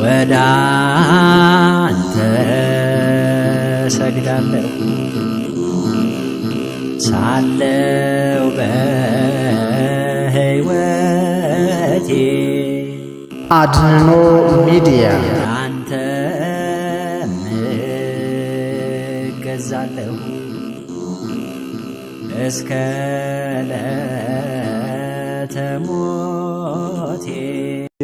ወደ አንተ ሰግዳለሁ ሳለው በሕይወቴ አድኖ ሚዲያ አንተ እገዛለሁ እስከ ዕለተ ሞቴ።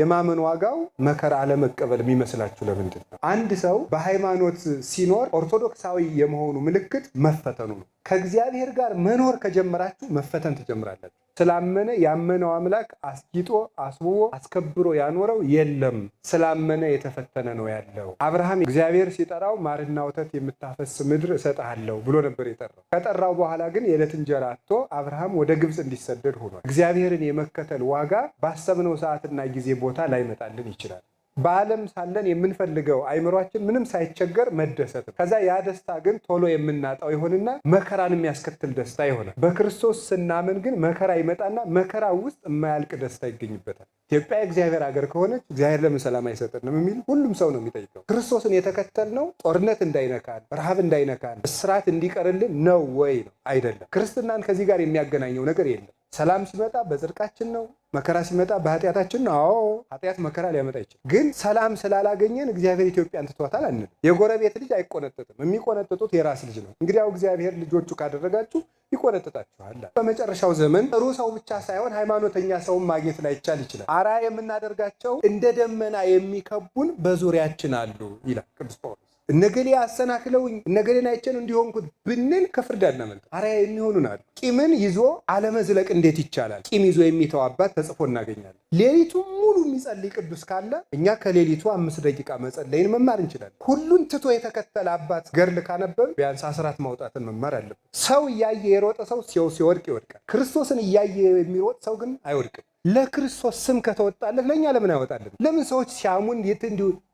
የማመን ዋጋው መከራ አለመቀበል የሚመስላችሁ ለምንድን ነው? አንድ ሰው በሃይማኖት ሲኖር ኦርቶዶክሳዊ የመሆኑ ምልክት መፈተኑ ነው። ከእግዚአብሔር ጋር መኖር ከጀመራችሁ መፈተን ትጀምራላችሁ። ስላመነ ያመነው አምላክ አስጊጦ አስውቦ አስከብሮ ያኖረው የለም። ስላመነ የተፈተነ ነው ያለው። አብርሃም እግዚአብሔር ሲጠራው ማርና ወተት የምታፈስ ምድር እሰጥሃለሁ ብሎ ነበር የጠራው። ከጠራው በኋላ ግን የዕለት እንጀራ አጥቶ አብርሃም ወደ ግብፅ እንዲሰደድ ሆኗል። እግዚአብሔርን የመከተል ዋጋ ባሰብነው ሰዓትና ጊዜ ቦታ ላይመጣልን ይችላል። በዓለም ሳለን የምንፈልገው አይምሯችን ምንም ሳይቸገር መደሰት ነው። ከዛ ያ ደስታ ግን ቶሎ የምናጣው ይሆንና መከራን የሚያስከትል ደስታ ይሆናል። በክርስቶስ ስናምን ግን መከራ ይመጣና መከራ ውስጥ የማያልቅ ደስታ ይገኝበታል። ኢትዮጵያ የእግዚአብሔር ሀገር ከሆነች እግዚአብሔር ለምን ሰላም አይሰጠንም የሚል ሁሉም ሰው ነው የሚጠይቀው። ክርስቶስን የተከተልነው ጦርነት እንዳይነካን፣ ረሃብ እንዳይነካን፣ እስራት እንዲቀርልን ነው ወይ ነው? አይደለም። ክርስትናን ከዚህ ጋር የሚያገናኘው ነገር የለም። ሰላም ሲመጣ በጽድቃችን ነው። መከራ ሲመጣ በኃጢአታችን ነው። አዎ ኃጢአት መከራ ሊያመጣ ይችላል። ግን ሰላም ስላላገኘን እግዚአብሔር ኢትዮጵያን ትቷታል አንልም። የጎረቤት ልጅ አይቆነጥጥም። የሚቆነጥጡት የራስ ልጅ ነው። እንግዲያው እግዚአብሔር ልጆቹ ካደረጋችሁ ይቆነጥጣችኋል። በመጨረሻው ዘመን ጥሩ ሰው ብቻ ሳይሆን ሃይማኖተኛ ሰውን ማግኘት ላይቻል ይችላል። አርአያ የምናደርጋቸው እንደ ደመና የሚከቡን በዙሪያችን አሉ ይላል ቅዱስ ጳውሎስ። እነገሌ አሰናክለውኝ እነገሌን አይቼን እንዲሆንኩት ብንል ከፍርድ አናመልጥ። አርአያ የሚሆኑን አሉ። ቂምን ይዞ አለመዝለቅ እንዴት ይቻላል? ቂም ይዞ የሚተው አባት ተጽፎ እናገኛለን። ሌሊቱን ሙሉ የሚጸልይ ቅዱስ ካለ እኛ ከሌሊቱ 5 ደቂቃ መጸለይን መማር እንችላለን። ሁሉን ትቶ የተከተለ አባት ገድል ካነበብ ቢያንስ አስራት ማውጣትን መማር አለብን። ሰው እያየ የሮጠ ሰው ሲወድቅ ይወድቃል። ክርስቶስን እያየ የሚሮጥ ሰው ግን አይወድቅም። ለክርስቶስ ስም ከተወጣለት ለእኛ ለምን አይወጣለን? ለምን ሰዎች ሲያሙን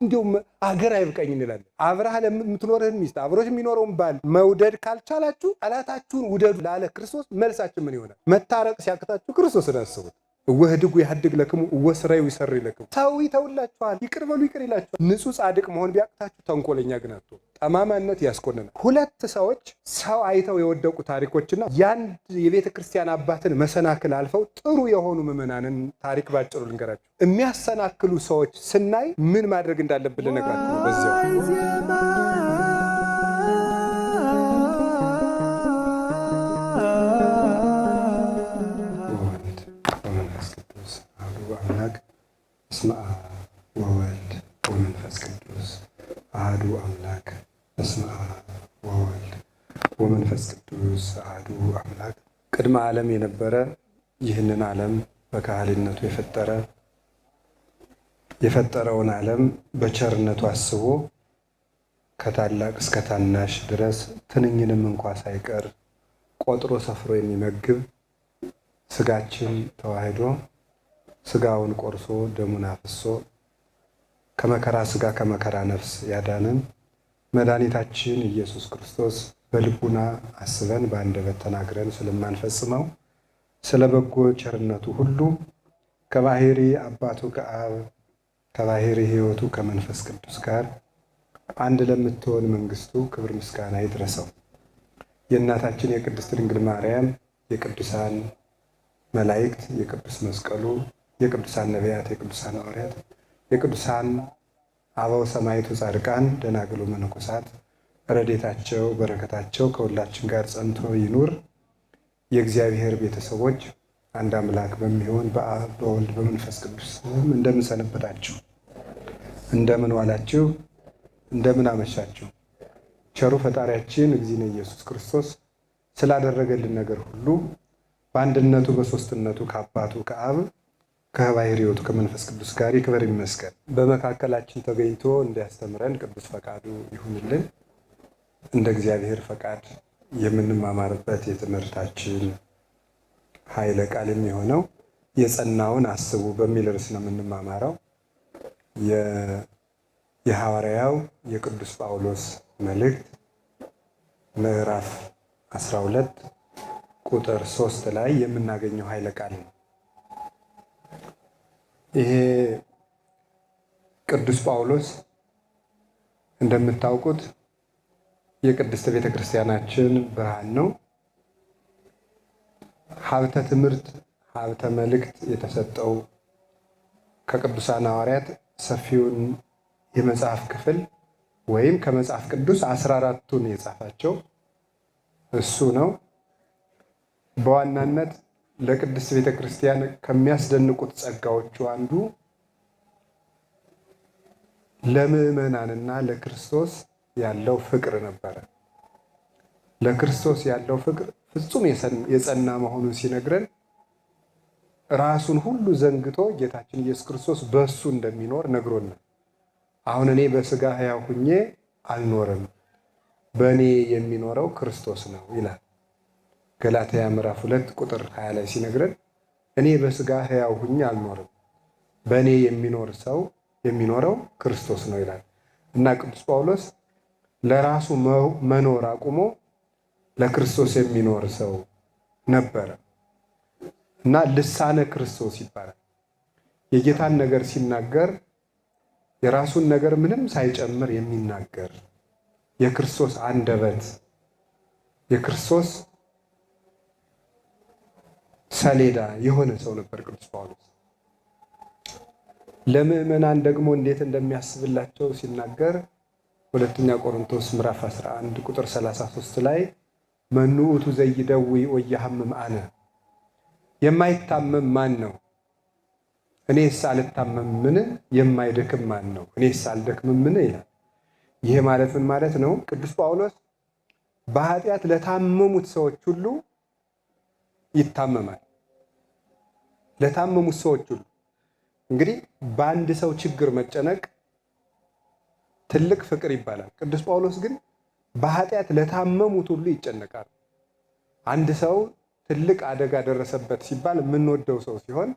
እንዲሁም አገር አይብቀኝ እንላለን? አብረህ ለምትኖርህን ሚስት አብሮች የሚኖረውን ባል መውደድ ካልቻላችሁ ጠላታችሁን ውደዱ ላለ ክርስቶስ መልሳችን ምን ይሆናል? መታረቅ ሲያቅታችሁ ክርስቶስን አስቡት። እወህድጉ ያህድግ ለክሙ እወስራዩ ይሰሪ ለክሙ። ሰው ይተውላችኋል፣ ይቅር በሉ ይቅር ይላችኋል። ንጹሕ ጻድቅ መሆን ቢያቅታችሁ ተንኮለኛ ግን አትሆኑ። ጠማማነት ያስኮንናል። ሁለት ሰዎች ሰው አይተው የወደቁ ታሪኮችና የአንድ የቤተ ክርስቲያን አባትን መሰናክል አልፈው ጥሩ የሆኑ ምዕመናንን ታሪክ ባጭሩ ልንገራችሁ። የሚያሰናክሉ ሰዎች ስናይ ምን ማድረግ እንዳለብን ልነግራችሁ ነው በዚያው። በስመ አብ ወወልድ ወመንፈስ ቅዱስ አሐዱ አምላክ። በስመ አብ ወወልድ ወመንፈስ ቅዱስ አሐዱ አምላክ። ቅድመ ዓለም የነበረ ይህንን ዓለም በካህሊነቱ የፈጠረውን ዓለም በቸርነቱ አስቦ ከታላቅ እስከ ታናሽ ድረስ ትንኝንም እንኳ ሳይቀር ቆጥሮ ሰፍሮ የሚመግብ ስጋችን ተዋህዶ ስጋውን ቆርሶ ደሙን አፍሶ ከመከራ ስጋ ከመከራ ነፍስ ያዳነን መድኃኒታችን ኢየሱስ ክርስቶስ በልቡና አስበን በአንደበት ተናግረን ስለማንፈጽመው ስለ በጎ ቸርነቱ ሁሉ ከባሕሪ አባቱ ከአብ ከባሕሪ ሕይወቱ ከመንፈስ ቅዱስ ጋር አንድ ለምትሆን መንግስቱ ክብር ምስጋና ይድረሰው። የእናታችን የቅድስት ድንግል ማርያም የቅዱሳን መላእክት የቅዱስ መስቀሉ የቅዱሳን ነቢያት የቅዱሳን ሐዋርያት የቅዱሳን አበው ሰማዕቱ ጻድቃን ደናግሉ መነኮሳት ረድኤታቸው በረከታቸው ከሁላችን ጋር ጸንቶ ይኑር። የእግዚአብሔር ቤተሰቦች አንድ አምላክ በሚሆን በአብ በወልድ በመንፈስ ቅዱስ እንደምን ሰነበታችሁ? እንደምን ዋላችሁ? እንደምን አመሻችሁ? ቸሩ ፈጣሪያችን እግዚእነ ኢየሱስ ክርስቶስ ስላደረገልን ነገር ሁሉ በአንድነቱ በሶስትነቱ ከአባቱ ከአብ ከባሕሪ ሕይወቱ ከመንፈስ ቅዱስ ጋር ይክበር ይመስገን። በመካከላችን ተገኝቶ እንዲያስተምረን ቅዱስ ፈቃዱ ይሁንልን። እንደ እግዚአብሔር ፈቃድ የምንማማርበት የትምህርታችን ኃይለ ቃል የሚሆነው የጸናውን አስቡ በሚል ርዕስ ነው የምንማማረው። የሐዋርያው የቅዱስ ጳውሎስ መልእክት ምዕራፍ 12 ቁጥር 3 ላይ የምናገኘው ኃይለ ቃል ነው። ይሄ ቅዱስ ጳውሎስ እንደምታውቁት የቅድስት ቤተ ክርስቲያናችን ብርሃን ነው። ሀብተ ትምህርት፣ ሀብተ መልእክት የተሰጠው ከቅዱሳን ሐዋርያት ሰፊውን የመጽሐፍ ክፍል ወይም ከመጽሐፍ ቅዱስ 14ቱን የጻፋቸው እሱ ነው። በዋናነት ለቅድስት ቤተ ክርስቲያን ከሚያስደንቁት ጸጋዎቹ አንዱ ለምዕመናንና ለክርስቶስ ያለው ፍቅር ነበረ። ለክርስቶስ ያለው ፍቅር ፍጹም የጸና መሆኑን ሲነግረን ራሱን ሁሉ ዘንግቶ ጌታችን ኢየሱስ ክርስቶስ በእሱ እንደሚኖር ነግሮናል። አሁን እኔ በሥጋ ሕያው ሁኜ አልኖርም፣ በእኔ የሚኖረው ክርስቶስ ነው ይላል። ገላትያ ምዕራፍ 2 ቁጥር 20 ላይ ሲነግረን እኔ በሥጋ ሕያው ሁኜ አልኖርም፣ በእኔ የሚኖር ሰው የሚኖረው ክርስቶስ ነው ይላል እና ቅዱስ ጳውሎስ ለራሱ መኖር አቁሞ ለክርስቶስ የሚኖር ሰው ነበረ እና ልሳነ ክርስቶስ ይባላል። የጌታን ነገር ሲናገር የራሱን ነገር ምንም ሳይጨምር የሚናገር የክርስቶስ አንደበት፣ የክርስቶስ ሰሌዳ የሆነ ሰው ነበር ቅዱስ ጳውሎስ። ለምዕመናን ደግሞ እንዴት እንደሚያስብላቸው ሲናገር ሁለተኛ ቆሮንቶስ ምዕራፍ 11 ቁጥር 33 ላይ መኑ ውእቱ ዘይደዊ ወያሐምም አነ፣ የማይታመም ማን ነው? እኔስ አልታመምን? የማይደክም ማን ነው? እኔስ አልደክምምን? ይላል። ይሄ ማለት ምን ማለት ነው? ቅዱስ ጳውሎስ በኃጢአት ለታመሙት ሰዎች ሁሉ ይታመማል። ለታመሙት ሰዎች ሁሉ እንግዲህ በአንድ ሰው ችግር መጨነቅ ትልቅ ፍቅር ይባላል። ቅዱስ ጳውሎስ ግን በኃጢአት ለታመሙት ሁሉ ይጨነቃል። አንድ ሰው ትልቅ አደጋ ደረሰበት ሲባል የምንወደው ሰው ሲሆን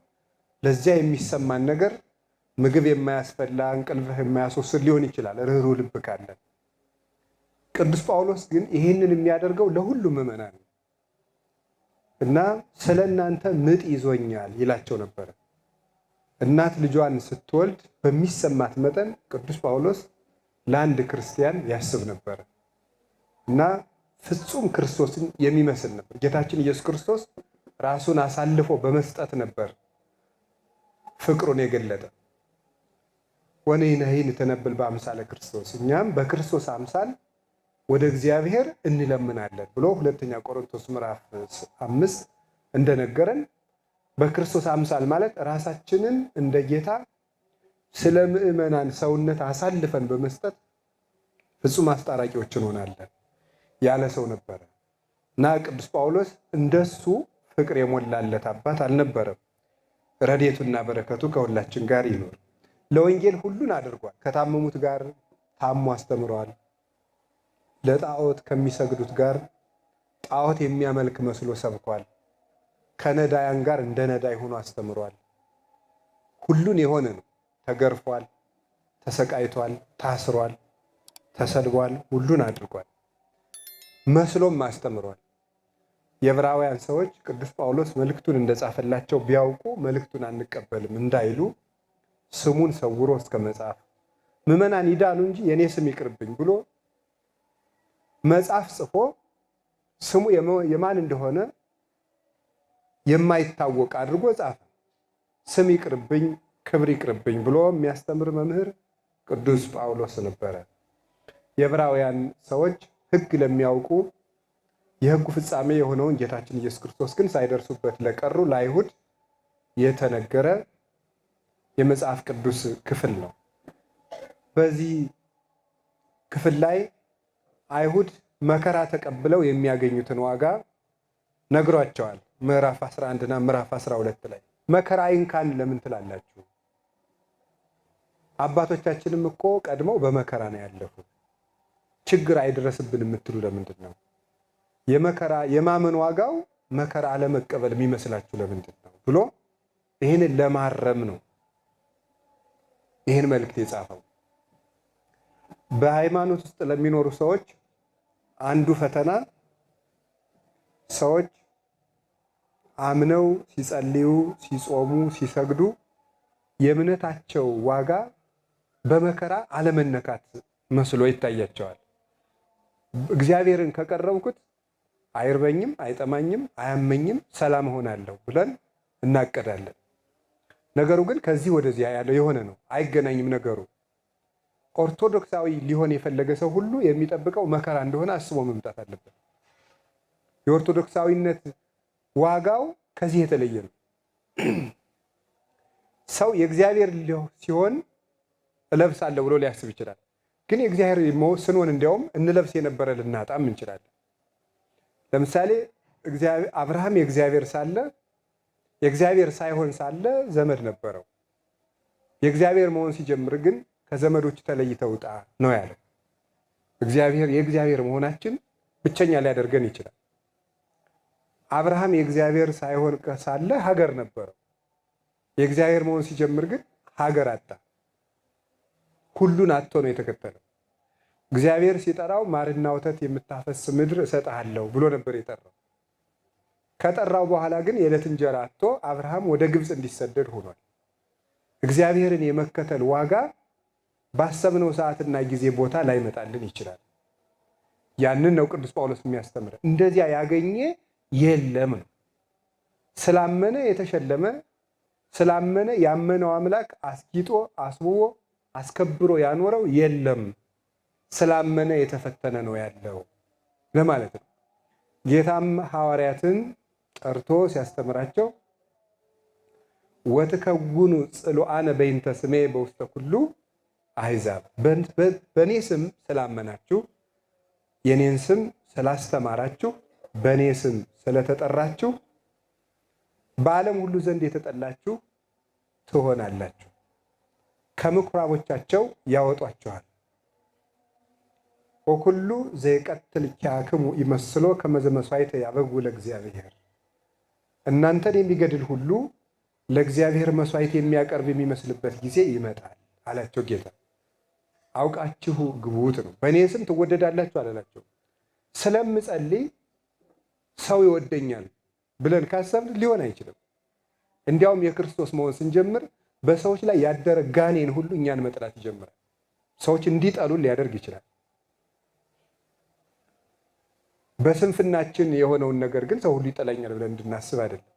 ለዚያ የሚሰማን ነገር ምግብ የማያስፈላ እንቅልፍ የማያስወስድ ሊሆን ይችላል፣ ርኅሩህ ልብ ካለን። ቅዱስ ጳውሎስ ግን ይህንን የሚያደርገው ለሁሉም ምዕመናን ነው እና ስለ እናንተ ምጥ ይዞኛል ይላቸው ነበረ። እናት ልጇን ስትወልድ በሚሰማት መጠን ቅዱስ ጳውሎስ ለአንድ ክርስቲያን ያስብ ነበረ እና ፍጹም ክርስቶስን የሚመስል ነበር። ጌታችን ኢየሱስ ክርስቶስ ራሱን አሳልፎ በመስጠት ነበር ፍቅሩን የገለጠ። ወነሕነሂ ንተነብል በአምሳለ ክርስቶስ፣ እኛም በክርስቶስ አምሳል ወደ እግዚአብሔር እንለምናለን ብሎ ሁለተኛ ቆሮንቶስ ምዕራፍ 5 እንደነገረን በክርስቶስ አምሳል ማለት ራሳችንን እንደ ጌታ ስለ ምዕመናን ሰውነት አሳልፈን በመስጠት ፍጹም አስታራቂዎች እንሆናለን ያለ ሰው ነበረ እና ቅዱስ ጳውሎስ እንደሱ ፍቅር የሞላለት አባት አልነበረም። ረድኤቱና በረከቱ ከሁላችን ጋር ይኖር። ለወንጌል ሁሉን አድርጓል። ከታመሙት ጋር ታሞ አስተምሯል። ለጣዖት ከሚሰግዱት ጋር ጣዖት የሚያመልክ መስሎ ሰብኳል። ከነዳያን ጋር እንደ ነዳይ ሆኖ አስተምሯል። ሁሉን የሆነ ነው። ተገርፏል፣ ተሰቃይቷል፣ ታስሯል፣ ተሰድቧል፣ ሁሉን አድርጓል። መስሎም አስተምሯል። የዕብራውያን ሰዎች ቅዱስ ጳውሎስ መልእክቱን እንደጻፈላቸው ቢያውቁ መልእክቱን አንቀበልም እንዳይሉ ስሙን ሰውሮ እስከ መጽሐፍ ምዕመናን ይዳኑ እንጂ የኔ ስም ይቅርብኝ ብሎ መጽሐፍ ጽፎ ስሙ የማን እንደሆነ የማይታወቅ አድርጎ ጻፈ። ስም ይቅርብኝ፣ ክብር ይቅርብኝ ብሎ የሚያስተምር መምህር ቅዱስ ጳውሎስ ነበረ። የዕብራውያን ሰዎች ሕግ ለሚያውቁ የሕጉ ፍጻሜ የሆነውን ጌታችን ኢየሱስ ክርስቶስ ግን ሳይደርሱበት ለቀሩ ለአይሁድ የተነገረ የመጽሐፍ ቅዱስ ክፍል ነው። በዚህ ክፍል ላይ አይሁድ መከራ ተቀብለው የሚያገኙትን ዋጋ ነግሯቸዋል። ምዕራፍ 11 እና ምዕራፍ 12 ላይ መከራ አይንካን ለምን ትላላችሁ? አባቶቻችንም እኮ ቀድመው በመከራ ነው ያለፉት። ችግር አይድረስብን የምትሉ ለምንድን ነው? የመከራ የማመን ዋጋው መከራ አለመቀበል የሚመስላችሁ ለምንድን ነው ብሎ ይህንን ለማረም ነው ይህን መልእክት የጻፈው። በሃይማኖት ውስጥ ለሚኖሩ ሰዎች አንዱ ፈተና ሰዎች አምነው ሲጸልዩ፣ ሲጾሙ፣ ሲሰግዱ የእምነታቸው ዋጋ በመከራ አለመነካት መስሎ ይታያቸዋል። እግዚአብሔርን ከቀረብኩት አይርበኝም፣ አይጠማኝም፣ አያመኝም፣ ሰላም ሆናለሁ ብለን እናቀዳለን። ነገሩ ግን ከዚህ ወደዚያ ያለው የሆነ ነው፣ አይገናኝም ነገሩ። ኦርቶዶክሳዊ ሊሆን የፈለገ ሰው ሁሉ የሚጠብቀው መከራ እንደሆነ አስቦ መምጣት አለበት። የኦርቶዶክሳዊነት ዋጋው ከዚህ የተለየ ነው። ሰው የእግዚአብሔር ሲሆን እለብሳለሁ ብሎ ሊያስብ ይችላል። ግን የእግዚአብሔር ስንሆን እንዲያውም እንለብስ የነበረ ልናጣም እንችላለን። ለምሳሌ አብርሃም የእግዚአብሔር ሳለ የእግዚአብሔር ሳይሆን ሳለ ዘመድ ነበረው። የእግዚአብሔር መሆን ሲጀምር ግን ከዘመዶች ተለይተህ ውጣ ነው ያለው። የእግዚአብሔር መሆናችን ብቸኛ ሊያደርገን ይችላል። አብርሃም የእግዚአብሔር ሳይሆን ሳለ ሀገር ነበረው። የእግዚአብሔር መሆን ሲጀምር ግን ሀገር አጣ። ሁሉን አጥቶ ነው የተከተለው። እግዚአብሔር ሲጠራው ማርና ወተት የምታፈስ ምድር እሰጥሃለሁ ብሎ ነበር የጠራው። ከጠራው በኋላ ግን የዕለት እንጀራ አጥቶ አብርሃም ወደ ግብፅ እንዲሰደድ ሆኗል። እግዚአብሔርን የመከተል ዋጋ ባሰብነው ሰዓትና ጊዜ ቦታ ላይመጣልን ይችላል። ያንን ነው ቅዱስ ጳውሎስ የሚያስተምረን። እንደዚያ ያገኘ የለም ነው። ስላመነ የተሸለመ፣ ስላመነ ያመነው አምላክ አስጊጦ አስውቦ አስከብሮ ያኖረው የለም። ስላመነ የተፈተነ ነው ያለው ለማለት ነው። ጌታም ሐዋርያትን ጠርቶ ሲያስተምራቸው ወትከውኑ ጽሉአነ በይንተ ስሜ በውስተ ኩሉ አሕዛብ፣ በእኔ ስም ስላመናችሁ፣ የኔን ስም ስላስተማራችሁ፣ በእኔ ስም ስለተጠራችሁ በዓለም ሁሉ ዘንድ የተጠላችሁ ትሆናላችሁ። ከምኩራቦቻቸው ያወጧችኋል። ወኩሉ ዘይቀትል ኪያክሙ ይመስሎ ከመ ዘመሥዋዕተ ያበጉ ለእግዚአብሔር፣ እናንተን የሚገድል ሁሉ ለእግዚአብሔር መስዋዕት የሚያቀርብ የሚመስልበት ጊዜ ይመጣል አላቸው ጌታ። አውቃችሁ ግቡት ነው። በእኔ ስም ትወደዳላችሁ አላላቸው። ስለምጸልይ ሰው ይወደኛል ብለን ካሰብን ሊሆን አይችልም። እንዲያውም የክርስቶስ መሆን ስንጀምር በሰዎች ላይ ያደረ ጋኔን ሁሉ እኛን መጥላት ይጀምራል። ሰዎች እንዲጠሉን ሊያደርግ ይችላል። በስንፍናችን የሆነውን ነገር ግን ሰው ሁሉ ይጠላኛል ብለን እንድናስብ አይደለም።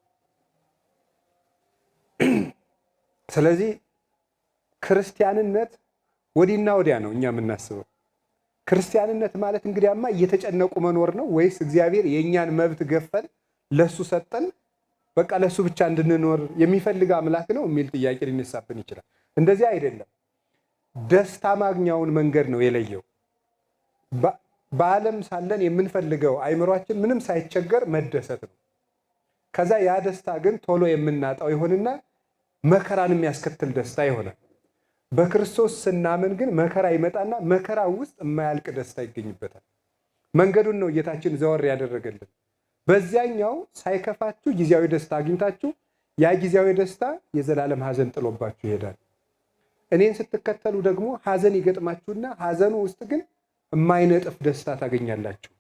ስለዚህ ክርስቲያንነት ወዲና ወዲያ ነው እኛ የምናስበው። ክርስቲያንነት ማለት እንግዲያማ እየተጨነቁ መኖር ነው ወይስ እግዚአብሔር የእኛን መብት ገፈን ለሱ ሰጠን በቃ ለሱ ብቻ እንድንኖር የሚፈልግ አምላክ ነው የሚል ጥያቄ ሊነሳብን ይችላል። እንደዚህ አይደለም። ደስታ ማግኛውን መንገድ ነው የለየው። በዓለም ሳለን የምንፈልገው አይምሯችን ምንም ሳይቸገር መደሰት ነው። ከዛ ያ ደስታ ግን ቶሎ የምናጣው ይሆንና መከራን የሚያስከትል ደስታ ይሆናል። በክርስቶስ ስናምን ግን መከራ ይመጣና መከራ ውስጥ የማያልቅ ደስታ ይገኝበታል። መንገዱን ነው ጌታችን ዘወር ያደረገልን። በዚያኛው ሳይከፋችሁ ጊዜያዊ ደስታ አግኝታችሁ ያ ጊዜያዊ ደስታ የዘላለም ሐዘን ጥሎባችሁ ይሄዳል። እኔን ስትከተሉ ደግሞ ሐዘን ይገጥማችሁና ሐዘኑ ውስጥ ግን የማይነጥፍ ደስታ ታገኛላችሁ።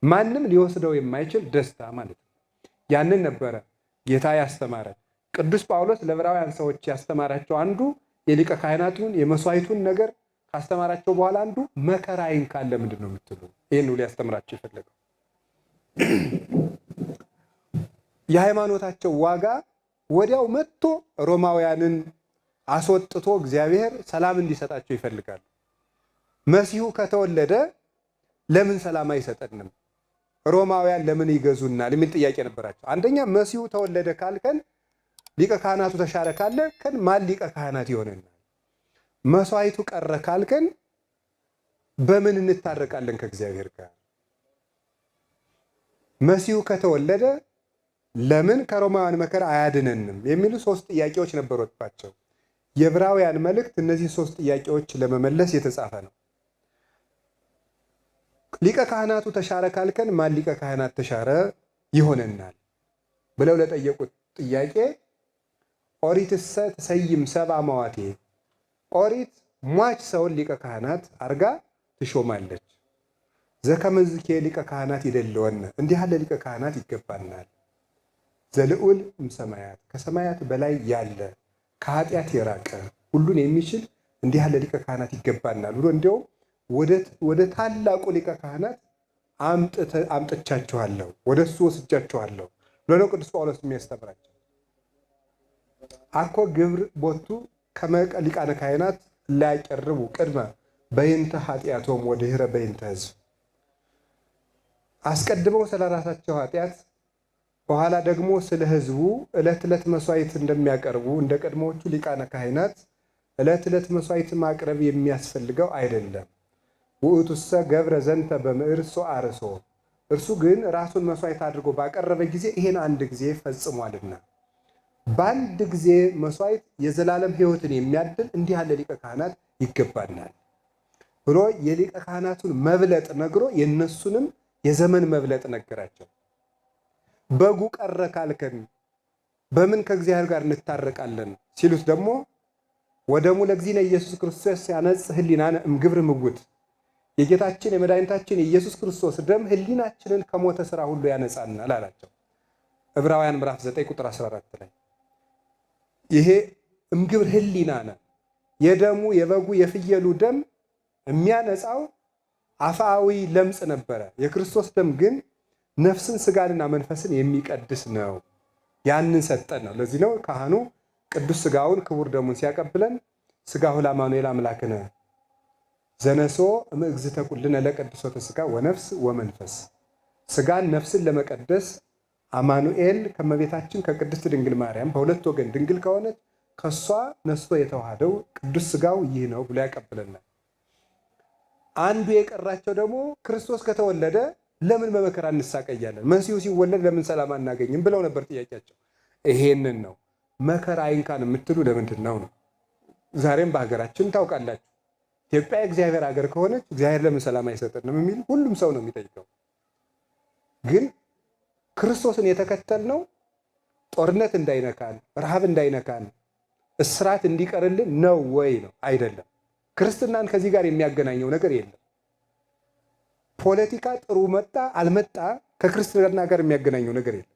ማንም ሊወስደው የማይችል ደስታ ማለት ነው። ያንን ነበረ ጌታ ያስተማረን። ቅዱስ ጳውሎስ ለዕብራውያን ሰዎች ያስተማራቸው አንዱ የሊቀ ካህናቱን የመስዋዕቱን ነገር ካስተማራቸው በኋላ አንዱ መከራዬን ካለ ምንድን ነው የምትሉ? ይህን ሁሉ ሊያስተምራቸው የፈለገው የሃይማኖታቸው ዋጋ ወዲያው መጥቶ ሮማውያንን አስወጥቶ እግዚአብሔር ሰላም እንዲሰጣቸው ይፈልጋሉ። መሲሁ ከተወለደ ለምን ሰላም አይሰጠንም? ሮማውያን ለምን ይገዙናል? የሚል ጥያቄ ነበራቸው። አንደኛ መሲሁ ተወለደ ካልከን ሊቀ ካህናቱ ተሻረ ካልከን ማን ሊቀ ካህናት ይሆነናል? መስዋዕቱ ቀረ ካልከን በምን እንታረቃለን ከእግዚአብሔር ጋር? መሲሁ ከተወለደ ለምን ከሮማውያን መከራ አያድነንም? የሚሉ ሶስት ጥያቄዎች ነበሩባቸው። የዕብራውያን መልእክት እነዚህ ሶስት ጥያቄዎች ለመመለስ የተጻፈ ነው። ሊቀ ካህናቱ ተሻረ ካልከን ማን ሊቀ ካህናት ተሻረ ይሆነናል ብለው ለጠየቁት ጥያቄ ኦሪትሰ ትሰይም ሰብአ መዋቴ፣ ኦሪት ሟች ሰውን ሊቀ ካህናት አርጋ ትሾማለች። ዘከመዝኬ ሊቀ ካህናት ይደለወነ፣ እንዲህ ያለ ሊቀ ካህናት ይገባናል። ዘልዑል እምሰማያት፣ ከሰማያት በላይ ያለ ከኃጢአት የራቀ ሁሉን የሚችል እንዲህ ያለ ሊቀ ካህናት ይገባናል ብሎ እንዲያውም ወደ ታላቁ ሊቀ ካህናት አምጥቻችኋለሁ፣ ወደ እሱ ወስጃችኋለሁ ብሎ ነው ቅዱስ ጳውሎስ የሚያስተምራቸው። አኮ ግብር ቦቱ ከመቀ ሊቃነ ካህናት ላያቀርቡ ቅድመ በይንተ ኃጢአቶም ወድኅረ በይንተ ሕዝብ። አስቀድመው ስለ ራሳቸው ኃጢአት በኋላ ደግሞ ስለ ሕዝቡ ዕለት ዕለት መስዋዕት እንደሚያቀርቡ እንደ ቀድሞዎቹ ሊቃነ ካህናት ዕለት ዕለት መስዋዕት ማቅረብ የሚያስፈልገው አይደለም። ውእቱሰ ገብረ ዘንተ በምዕርሶ አርሶ፣ እርሱ ግን ራሱን መስዋዕት አድርጎ ባቀረበ ጊዜ ይሄን አንድ ጊዜ ፈጽሟልና በአንድ ጊዜ መስዋዕት የዘላለም ሕይወትን የሚያድል እንዲህ ያለ ሊቀ ካህናት ይገባናል ብሎ የሊቀ ካህናቱን መብለጥ ነግሮ የነሱንም የዘመን መብለጥ ነገራቸው። በጉ ቀረ ካልከን በምን ከእግዚአብሔር ጋር እንታረቃለን ሲሉት ደግሞ ወደሙ ለእግዚእነ ኢየሱስ ክርስቶስ ያነጽህ ሕሊናነ እምግብር ምውት፣ የጌታችን የመድኃኒታችን የኢየሱስ ክርስቶስ ደም ሕሊናችንን ከሞተ ስራ ሁሉ ያነጻናል አላቸው። ዕብራውያን ምዕራፍ 9 ቁጥር 14 ላይ ይሄ እምግብር ሕሊናነ የደሙ የበጉ የፍየሉ ደም የሚያነጻው አፋዊ ለምጽ ነበረ። የክርስቶስ ደም ግን ነፍስን ስጋንና መንፈስን የሚቀድስ ነው። ያንን ሰጠን ነው። ለዚህ ነው ካህኑ ቅዱስ ስጋውን ክቡር ደሙን ሲያቀብለን ስጋሁ ለአማኑኤል አምላክነ ዘነሶ እምእግዝእተ ኩልነ ለቅድሶተ ስጋ ወነፍስ ወመንፈስ፣ ስጋን ነፍስን ለመቀደስ አማኑኤል ከመቤታችን ከቅድስት ድንግል ማርያም በሁለት ወገን ድንግል ከሆነች ከሷ ነስቶ የተዋሃደው ቅዱስ ስጋው ይህ ነው ብሎ ያቀብለናል። አንዱ የቀራቸው ደግሞ ክርስቶስ ከተወለደ ለምን በመከራ እንሳቀያለን? መሲሁ ሲወለድ ለምን ሰላም አናገኝም ብለው ነበር ጥያቄያቸው። ይሄንን ነው መከራ አይንካን የምትሉ ለምንድን ነው? ዛሬም በሀገራችን ታውቃላችሁ፣ ኢትዮጵያ የእግዚአብሔር ሀገር ከሆነች እግዚአብሔር ለምን ሰላም አይሰጥንም የሚል ሁሉም ሰው ነው የሚጠይቀው። ግን ክርስቶስን የተከተልነው ጦርነት እንዳይነካን፣ ረሃብ እንዳይነካን፣ እስራት እንዲቀርልን ነው ወይ ነው? አይደለም። ክርስትናን ከዚህ ጋር የሚያገናኘው ነገር የለም። ፖለቲካ ጥሩ መጣ አልመጣ ከክርስትና ጋር የሚያገናኘው ነገር የለም።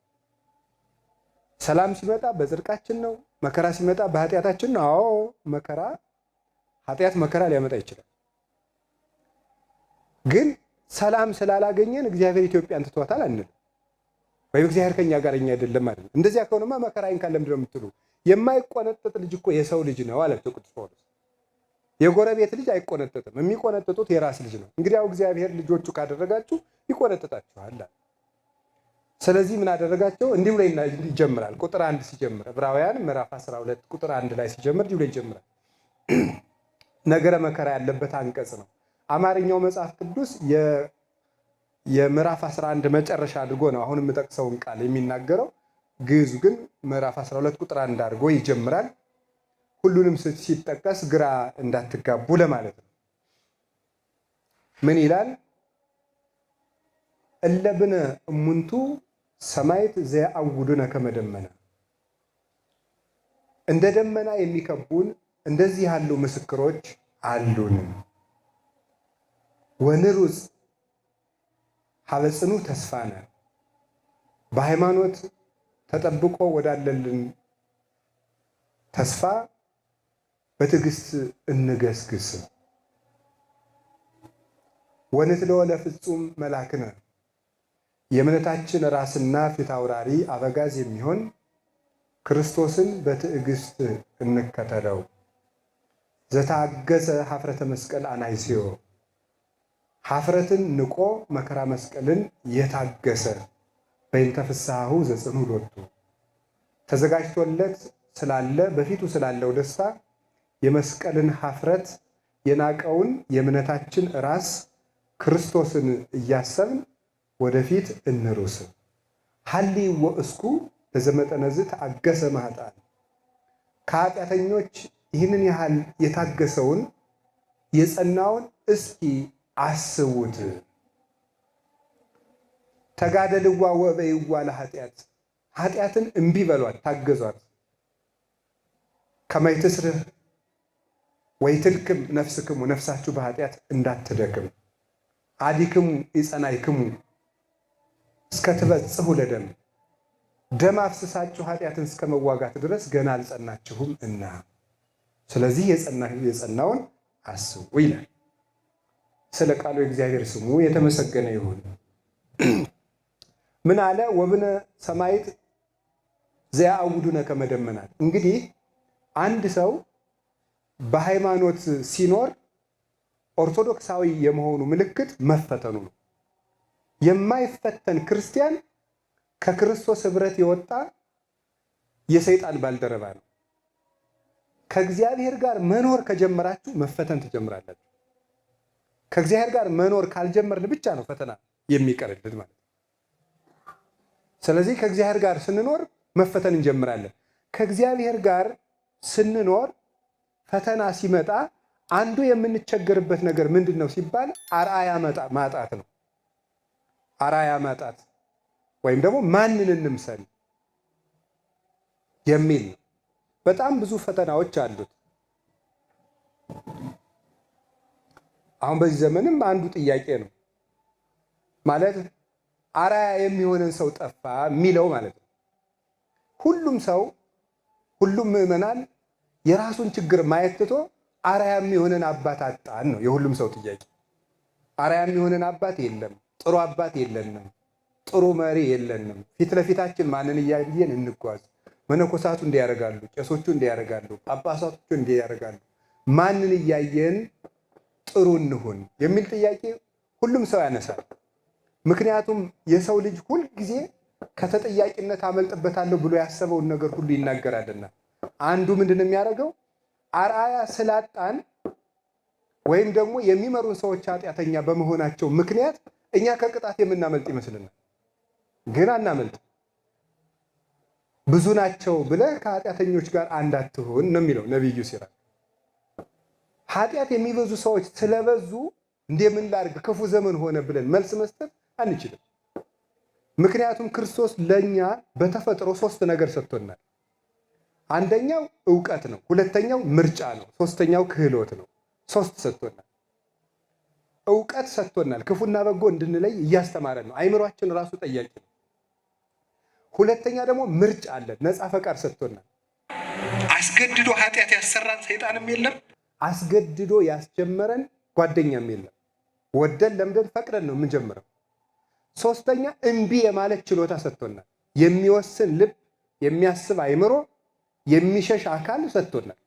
ሰላም ሲመጣ በጽድቃችን ነው፣ መከራ ሲመጣ በኃጢአታችን ነው። አዎ መከራ ኃጢአት መከራ ሊያመጣ ይችላል። ግን ሰላም ስላላገኘን እግዚአብሔር ኢትዮጵያን ትቷታል አንልም፣ ወይም እግዚአብሔር ከኛ ጋር እኛ አይደለም ማለት ነው። እንደዚያ ከሆነማ መከራ አይንካን ለምንድን ነው የምትሉ? የማይቆነጠጥ ልጅ እኮ የሰው ልጅ ነው አላቸው ቅዱስ ጳውሎስ። የጎረቤት ልጅ አይቆነጠጥም፣ የሚቆነጠጡት የራስ ልጅ ነው። እንግዲያው እግዚአብሔር ልጆቹ ካደረጋችሁ ይቆነጠጣችኋል። ስለዚህ ምን አደረጋቸው? እንዲህ ብሎ ይጀምራል። ቁጥር 1 ሲጀምር ዕብራውያን ምዕራፍ 12 ቁጥር 1 ላይ ሲጀምር እንዲህ ብሎ ይጀምራል። ነገረ መከራ ያለበት አንቀጽ ነው። አማርኛው መጽሐፍ ቅዱስ የምዕራፍ 11 መጨረሻ አድርጎ ነው አሁን የምጠቅሰውን ቃል የሚናገረው። ግዕዙ ግን ምዕራፍ 12 ቁጥር 1 አድርጎ ይጀምራል። ሁሉንም ሲጠቀስ ግራ እንዳትጋቡ ለማለት ነው። ምን ይላል? እለብነ እሙንቱ ሰማይት ዘያአውዱነ ከመ ደመና፣ እንደ ደመና የሚከቡን እንደዚህ ያሉ ምስክሮች አሉን። ወንሩጽ ሀበ ጽኑዕ ተስፋነ፣ በሃይማኖት ተጠብቆ ወዳለልን ተስፋ በትዕግስት እንገስግስ። ወንትለወ ለፍጹም መላክነ፣ የእምነታችን ራስና ፊት አውራሪ አበጋዝ የሚሆን ክርስቶስን በትዕግስት እንከተለው። ዘታገሰ ሀፍረተ መስቀል አናይስዮ፣ ሀፍረትን ንቆ መከራ መስቀልን የታገሰ በእንተ ፍስሐሁ ዘጽንዑ ሎቱ፣ ተዘጋጅቶለት ስላለ በፊቱ ስላለው ደስታ የመስቀልን ሀፍረት የናቀውን የእምነታችን ራስ ክርስቶስን እያሰብን ወደፊት እንሩስ። ሀሊወ እስኩ ለዘመጠነዝ ተአገሰ ማኅጣን፣ ከኃጢአተኞች ይህንን ያህል የታገሰውን የጸናውን እስኪ አስቡት። ተጋደልዋ ወበይዋ ለኃጢአት፣ ኃጢአትን እምቢ በሏት ታገዟት። ከመይትስርህ ወይትልክም ነፍስክሙ፣ ነፍሳችሁ በኃጢአት እንዳትደክም። አዲክሙ ይጸናይክሙ እስከ ትበጽሑ ለደም፣ ደም አፍስሳችሁ ኃጢአትን እስከ መዋጋት ድረስ ገና አልጸናችሁም እና ስለዚህ የጸናውን አስቡ ይላል። ስለ ቃሉ የእግዚአብሔር ስሙ የተመሰገነ ይሁን። ምን አለ? ወብነ ሰማይት ዘያአውዱነ ከመ ደመናት። እንግዲህ አንድ ሰው በሃይማኖት ሲኖር ኦርቶዶክሳዊ የመሆኑ ምልክት መፈተኑ ነው። የማይፈተን ክርስቲያን ከክርስቶስ ኅብረት የወጣ የሰይጣን ባልደረባ ነው። ከእግዚአብሔር ጋር መኖር ከጀመራችሁ መፈተን ትጀምራላችሁ። ከእግዚአብሔር ጋር መኖር ካልጀመርን ብቻ ነው ፈተና የሚቀርልን ማለት ነው። ስለዚህ ከእግዚአብሔር ጋር ስንኖር መፈተን እንጀምራለን። ከእግዚአብሔር ጋር ስንኖር ፈተና ሲመጣ አንዱ የምንቸገርበት ነገር ምንድን ነው ሲባል አርአያ ማጣት ነው። አርአያ ማጣት ወይም ደግሞ ማንን እንምሰል የሚል ነው። በጣም ብዙ ፈተናዎች አሉት። አሁን በዚህ ዘመንም አንዱ ጥያቄ ነው ማለት አርአያ የሚሆነን ሰው ጠፋ የሚለው ማለት ነው። ሁሉም ሰው ሁሉም ምዕመናን የራሱን ችግር ማየት ትቶ አርአያ የሚሆነን አባት አጣን ነው የሁሉም ሰው ጥያቄ። አርአያ የሚሆነን አባት የለም፣ ጥሩ አባት የለንም፣ ጥሩ መሪ የለንም። ፊት ለፊታችን ማንን እያየን እንጓዝ? መነኮሳቱ እንዲያደርጋሉ፣ ቄሶቹ እንዲያደርጋሉ፣ ጳጳሳቶቹ እንዲያደርጋሉ፣ ማንን እያየን ጥሩ እንሁን የሚል ጥያቄ ሁሉም ሰው ያነሳል። ምክንያቱም የሰው ልጅ ሁል ጊዜ ከተጠያቂነት አመልጥበታለሁ ብሎ ያሰበውን ነገር ሁሉ ይናገራልና። አንዱ ምንድን ነው የሚያደርገው? አርአያ ስላጣን ወይም ደግሞ የሚመሩን ሰዎች ኃጢአተኛ በመሆናቸው ምክንያት እኛ ከቅጣት የምናመልጥ ይመስልናል። ግን አናመልጥ። ብዙ ናቸው ብለህ ከኃጢአተኞች ጋር አንድ አትሁን ነው የሚለው ነቢዩ ሲራክ። ኃጢአት የሚበዙ ሰዎች ስለበዙ እንደምን ላድርግ ክፉ ዘመን ሆነ ብለን መልስ መስጠት አንችልም። ምክንያቱም ክርስቶስ ለእኛ በተፈጥሮ 3 ነገር ሰጥቶናል። አንደኛው ዕውቀት ነው፣ ሁለተኛው ምርጫ ነው፣ ሶስተኛው ክህሎት ነው። 3 ሰጥቶናል። ዕውቀት ሰጥቶናል፣ ክፉና በጎ እንድንለይ እያስተማረን ነው። አይምሯችን ራሱ ጠያቂ ነው። ሁለተኛ ደግሞ ምርጫ አለን፣ ነፃ ፈቃድ ሰጥቶናል። አስገድዶ ኃጢአት ያሰራን ሰይጣንም የለም፣ አስገድዶ ያስጀመረን ጓደኛም የለም። ወደን ለምደን ፈቅደን ነው የምንጀምረው። ሶስተኛ እምቢ የማለት ችሎታ ሰጥቶናል። የሚወስን ልብ፣ የሚያስብ አይምሮ፣ የሚሸሽ አካል ሰጥቶናል።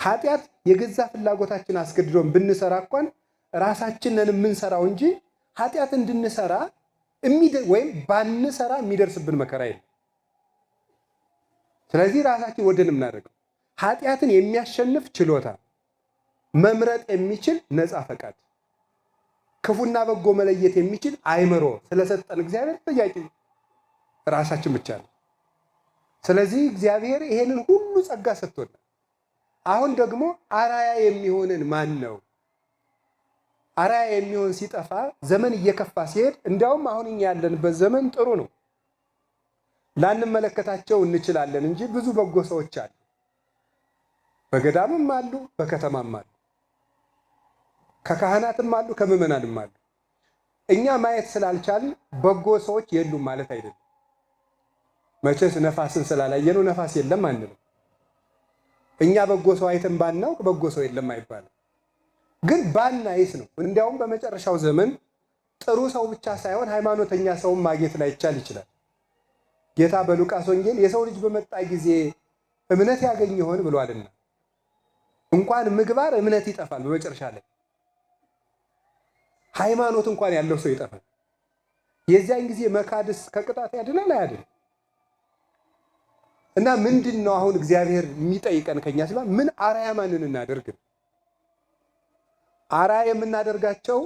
ኃጢአት የገዛ ፍላጎታችን አስገድዶን ብንሰራ እንኳን ራሳችንን የምንሰራው እንጂ ኃጢአት እንድንሰራ ወይም ባንሰራ የሚደርስብን መከራ የለም። ስለዚህ ራሳችን ወደን የምናደርገው ኃጢአትን የሚያሸንፍ ችሎታ፣ መምረጥ የሚችል ነፃ ፈቃድ፣ ክፉና በጎ መለየት የሚችል አይምሮ ስለሰጠን እግዚአብሔር ጥያቄ ራሳችን ብቻ ነው። ስለዚህ እግዚአብሔር ይሄንን ሁሉ ጸጋ ሰጥቶናል። አሁን ደግሞ አርአያ የሚሆንን ማን ነው? አርአያ የሚሆን ሲጠፋ ዘመን እየከፋ ሲሄድ፣ እንዲያውም አሁን እኛ ያለንበት ዘመን ጥሩ ነው። ላንመለከታቸው እንችላለን እንጂ ብዙ በጎ ሰዎች አሉ። በገዳምም አሉ፣ በከተማም አሉ፣ ከካህናትም አሉ፣ ከምዕመናንም አሉ። እኛ ማየት ስላልቻልን በጎ ሰዎች የሉም ማለት አይደለም። መቼስ ነፋስን ስላላየነው ነፋስ የለም አንልም። እኛ በጎ ሰው አይተን ባናውቅ በጎ ሰው የለም አይባልም። ግን ባናይስ ነው። እንዲያውም በመጨረሻው ዘመን ጥሩ ሰው ብቻ ሳይሆን ሃይማኖተኛ ሰውን ማግኘት ላይቻል ይችላል። ጌታ በሉቃስ ወንጌል የሰው ልጅ በመጣ ጊዜ እምነት ያገኝ ይሆን ብሏልና፣ እንኳን ምግባር እምነት ይጠፋል። በመጨረሻ ላይ ሃይማኖት እንኳን ያለው ሰው ይጠፋል። የዚያን ጊዜ መካድስ ከቅጣት ያድናል አያድንም? እና ምንድን ነው አሁን እግዚአብሔር የሚጠይቀን ከኛ ሲባል ምን አርአያ ማንን እናደርግ? አርአያ የምናደርጋቸው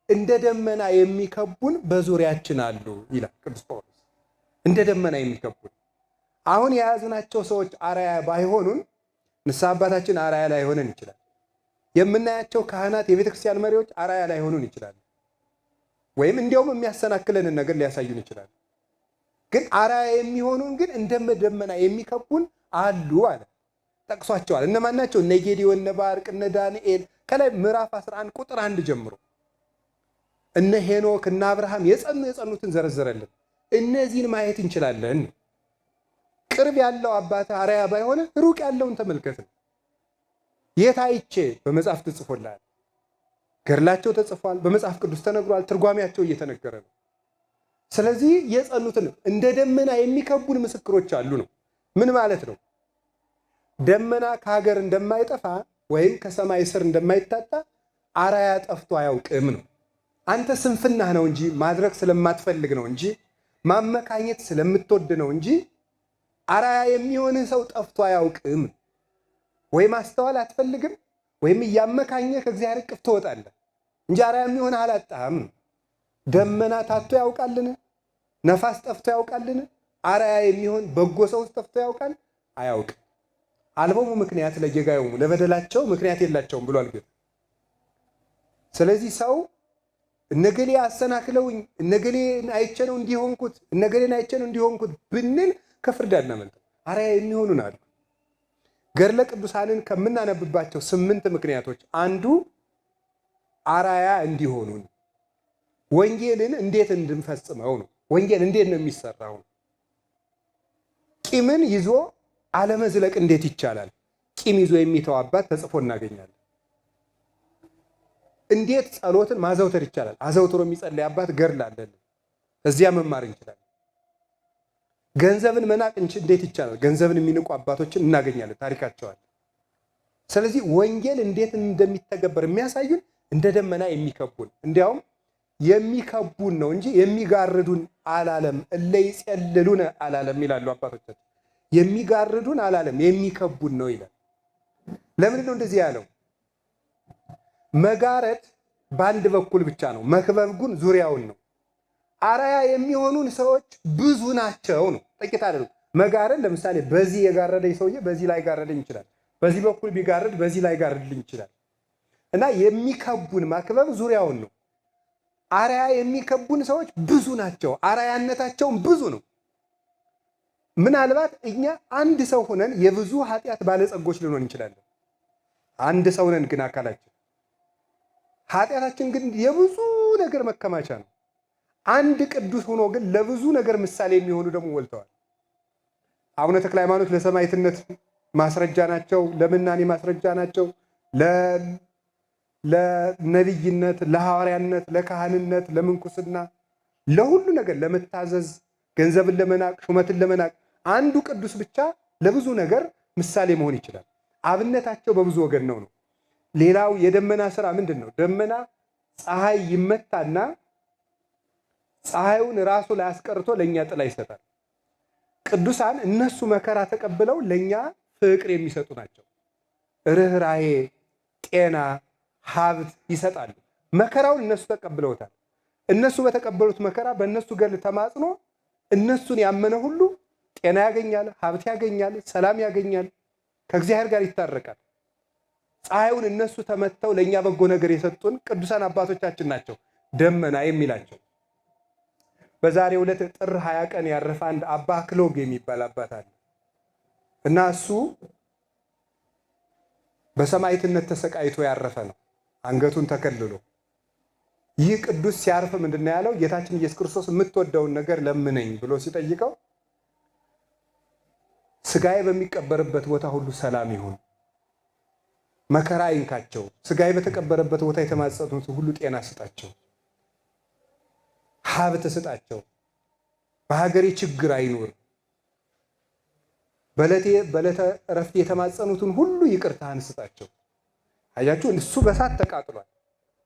እንደ ደመና የሚከቡን በዙሪያችን አሉ ይላል ቅዱስ ጳውሎስ። እንደ ደመና የሚከቡን አሁን የያዝናቸው ሰዎች አርአያ ባይሆኑን ንስሐ አባታችን አርአያ ላይሆነን ይችላል። የምናያቸው ካህናት፣ የቤተክርስቲያን መሪዎች አርአያ ላይሆኑን ይችላል። ወይም እንዲያውም የሚያሰናክለንን ነገር ሊያሳዩን ይችላል። ግን አርአያ የሚሆኑን ግን እንደ ደመና የሚከቡን አሉ አለ። ጠቅሷቸዋል። እነማን ናቸው? እነ ጌዴዎን፣ እነ ባርቅ፣ እነ ዳንኤል ከላይ ምዕራፍ 11 ቁጥር 1 ጀምሮ እነ ሄኖክ፣ እነ አብርሃም የጸኑትን ዘረዘረልን። እነዚህን ማየት እንችላለን። ቅርብ ያለው አባት አርአያ ባይሆን ሩቅ ያለውን ተመልከት። የታይቼ በመጽሐፍ ተጽፎላል። ገድላቸው ተጽፏል፣ በመጽሐፍ ቅዱስ ተነግሯል፣ ትርጓሜያቸው እየተነገረ ነው። ስለዚህ የጸኑትን እንደ ደመና የሚከቡን ምስክሮች አሉ ነው። ምን ማለት ነው? ደመና ከሀገር እንደማይጠፋ ወይም ከሰማይ ስር እንደማይታጣ አራያ ጠፍቶ አያውቅም ነው። አንተ ስንፍናህ ነው እንጂ ማድረግ ስለማትፈልግ ነው እንጂ ማመካኘት ስለምትወድ ነው እንጂ አራያ የሚሆንህ ሰው ጠፍቶ አያውቅም። ወይ ማስተዋል አትፈልግም ወይም እያመካኘህ ከእግዚአብሔር እቅፍ ትወጣለህ እንጂ አራያ የሚሆንህ አላጣህም። ደመና ታቶ ያውቃልን? ነፋስ ጠፍቶ ያውቃልን? አራያ የሚሆን በጎ ሰው ጠፍቶ ያውቃል? አያውቅም። አልቦሙ ምክንያት ለጌጋዮሙ ለበደላቸው ምክንያት የላቸውም ብሏል ጌታ። ስለዚህ ሰው እነገሌ አሰናክለውኝ እነገሌን አይቼ ነው እንዲሆንኩት እነገሌን አይቼ ነው እንዲሆንኩት ብንል ከፍርድ አናመልጥም። አራያ የሚሆኑን አሉ። ገድለ ቅዱሳንን ከምናነብባቸው 8 ምክንያቶች አንዱ አራያ እንዲሆኑን ወንጌልን እንዴት እንድንፈጽመው ነው። ወንጌል እንዴት ነው የሚሰራው? ቂምን ይዞ አለመዝለቅ እንዴት ይቻላል? ቂም ይዞ የሚተው አባት ተጽፎ እናገኛለን። እንዴት ጸሎትን ማዘውተር ይቻላል? አዘውትሮ የሚጸልይ አባት ገድል አለን፣ እዚያ መማር እንችላለን። ገንዘብን መናቅ እንዴት ይቻላል? ገንዘብን የሚንቁ አባቶችን እናገኛለን፣ ታሪካቸዋል። ስለዚህ ወንጌል እንዴት እንደሚተገበር የሚያሳዩን እንደ ደመና የሚከቡን፣ እንዲያውም የሚከቡን ነው እንጂ የሚጋርዱን አላለም። እለ ይጸልሉነ አላለም ይላሉ አባቶቻችን። የሚጋርዱን አላለም፣ የሚከቡን ነው ይላል። ለምንድን ነው እንደዚህ ያለው? መጋረድ በአንድ በኩል ብቻ ነው፣ መክበብ ግን ዙሪያውን ነው። አራያ የሚሆኑን ሰዎች ብዙ ናቸው ነው፣ ጥቂት አይደሉም። መጋረድ ለምሳሌ በዚህ የጋረደኝ ሰውዬ በዚህ ላይ ጋረደኝ ይችላል፣ በዚህ በኩል ቢጋረድ በዚህ ላይ ጋረድልኝ ይችላል። እና የሚከቡን ማክበብ ዙሪያውን ነው። አራያ የሚከቡን ሰዎች ብዙ ናቸው፣ አራያነታቸውም ብዙ ነው። ምናልባት እኛ አንድ ሰው ሆነን የብዙ ኃጢአት ባለጸጎች ልንሆን እንችላለን። አንድ ሰው ነን ግን አካላችን ኃጢአታችን ግን የብዙ ነገር መከማቻ ነው። አንድ ቅዱስ ሆኖ ግን ለብዙ ነገር ምሳሌ የሚሆኑ ደግሞ ወልተዋል። አቡነ ተክለ ሃይማኖት ለሰማዕትነት ማስረጃ ናቸው፣ ለምናኔ ማስረጃ ናቸው፣ ለነቢይነት፣ ለሐዋርያነት፣ ለካህንነት፣ ለምንኩስና፣ ለሁሉ ነገር ለመታዘዝ፣ ገንዘብን ለመናቅ፣ ሹመትን ለመናቅ አንዱ ቅዱስ ብቻ ለብዙ ነገር ምሳሌ መሆን ይችላል። አብነታቸው በብዙ ወገን ነው። ሌላው የደመና ስራ ምንድን ነው? ደመና ፀሐይ ይመታና ፀሐዩን ራሱ ላይ አስቀርቶ ለእኛ ጥላ ይሰጣል። ቅዱሳን እነሱ መከራ ተቀብለው ለእኛ ፍቅር የሚሰጡ ናቸው። ርኅራኄ፣ ጤና፣ ሀብት ይሰጣሉ። መከራውን እነሱ ተቀብለውታል። እነሱ በተቀበሉት መከራ በእነሱ ገድል ተማጽኖ እነሱን ያመነ ሁሉ ጤና ያገኛል፣ ሀብት ያገኛል፣ ሰላም ያገኛል፣ ከእግዚአብሔር ጋር ይታረቃል። ፀሐዩን እነሱ ተመተው ለእኛ በጎ ነገር የሰጡን ቅዱሳን አባቶቻችን ናቸው ደመና የሚላቸው። በዛሬው ዕለት ጥር 20 ቀን ያረፈ አንድ አባ ክሎግ የሚባል አባት አለ እና እሱ በሰማዕትነት ተሰቃይቶ ያረፈ ነው፣ አንገቱን ተከልሎ። ይህ ቅዱስ ሲያርፍ ምንድን ነው ያለው? ጌታችን ኢየሱስ ክርስቶስ የምትወደውን ነገር ለምነኝ ብሎ ሲጠይቀው ስጋዬ በሚቀበርበት ቦታ ሁሉ ሰላም ይሁን፣ መከራ አይንካቸው፣ ስጋዬ በተቀበረበት ቦታ የተማጸኑት ሁሉ ጤና ስጣቸው፣ ሀብት ስጣቸው፣ በሀገሬ ችግር አይኖር፣ በዕለተ ዕረፍት የተማጸኑትን ሁሉ ይቅርታህን ስጣቸው። አያችሁ፣ እሱ በሳት ተቃጥሏል፣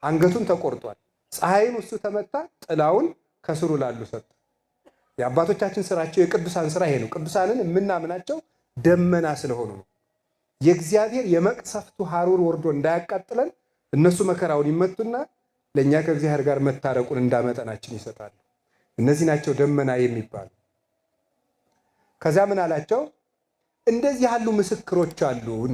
አንገቱን ተቆርጧል። ፀሐይን እሱ ተመታ፣ ጥላውን ከስሩ ላሉ ሰጠ። የአባቶቻችን ስራቸው የቅዱሳን ስራ ይሄ ነው። ቅዱሳንን የምናምናቸው ደመና ስለሆኑ ነው። የእግዚአብሔር የመቅሰፍቱ ሐሩር ወርዶ እንዳያቃጥለን እነሱ መከራውን ይመቱና ለእኛ ከእግዚአብሔር ጋር መታረቁን እንዳመጠናችን ይሰጣሉ። እነዚህ ናቸው ደመና የሚባሉ። ከዚያ ምን አላቸው? እንደዚህ ያሉ ምስክሮች አሉን።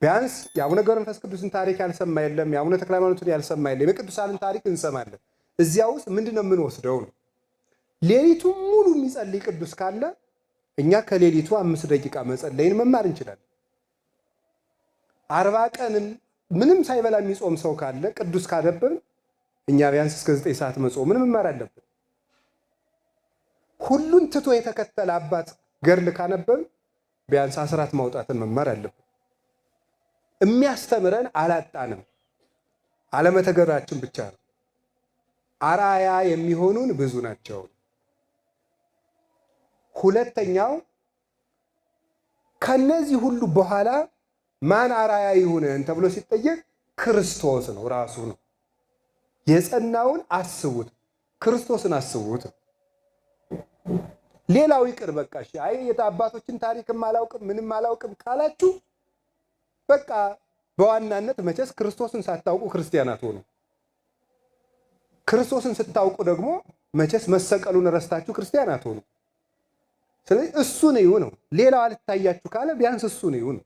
ቢያንስ የአቡነ ገብረ መንፈስ ቅዱስን ታሪክ ያልሰማ የለም፣ የአቡነ ተክለ ሃይማኖትን ያልሰማ የለም። የቅዱሳንን ታሪክ እንሰማለን። እዚያ ውስጥ ምንድን ነው የምንወስደው ነው? ሌሊቱ ሙሉ የሚጸልይ ቅዱስ ካለ እኛ ከሌሊቱ 5 ደቂቃ መጸለይን መማር እንችላለን። 40 ቀንን ምንም ሳይበላ የሚጾም ሰው ካለ ቅዱስ ካደበብን እኛ ቢያንስ እስከ 9 ሰዓት መጾምን መማር አለብን። ሁሉን ትቶ የተከተለ አባት ገድል ካነበብን ቢያንስ 10 ማውጣትን መማር አለብን። የሚያስተምረን አላጣንም፣ አለመተግበራችን ብቻ ነው። አርአያ የሚሆኑን ብዙ ናቸው። ሁለተኛው ከነዚህ ሁሉ በኋላ ማን አርአያ ይሁነን ተብሎ ሲጠየቅ ክርስቶስ ነው፣ ራሱ ነው። የጸናውን አስቡት፣ ክርስቶስን አስቡት። ሌላው ይቅር በቃ እሺ፣ አይ የአባቶችን ታሪክም አላውቅም ምንም አላውቅም ካላችሁ በቃ በዋናነት መቼስ ክርስቶስን ሳታውቁ ክርስቲያናት ሆኑ። ክርስቶስን ስታውቁ ደግሞ መቼስ መሰቀሉን ረስታችሁ ክርስቲያናት ሆኑ። ስለዚህ እሱን እዩ ነው። ሌላው አልታያችሁ ካለ ቢያንስ እሱን እዩ ነው።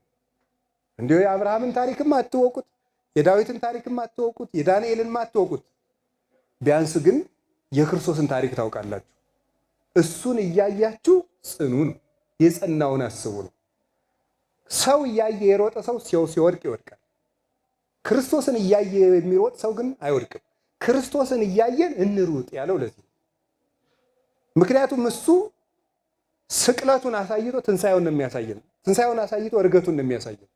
እንዲሁ የአብርሃምን ታሪክም አትወቁት፣ የዳዊትን ታሪክም አትወቁት፣ የዳንኤልን አትወቁት። ቢያንስ ግን የክርስቶስን ታሪክ ታውቃላችሁ። እሱን እያያችሁ ጽኑ ነው። የጸናውን አስቡ ነው። ሰው እያየ የሮጠ ሰው ሲወድቅ ይወድቃል። ክርስቶስን እያየ የሚሮጥ ሰው ግን አይወድቅም። ክርስቶስን እያየን እንሩጥ ያለው ለዚህ። ምክንያቱም እሱ ስቅለቱን አሳይቶ ትንሣኤውን ነው የሚያሳየን። ትንሣኤውን አሳይቶ እርገቱን ነው የሚያሳየን።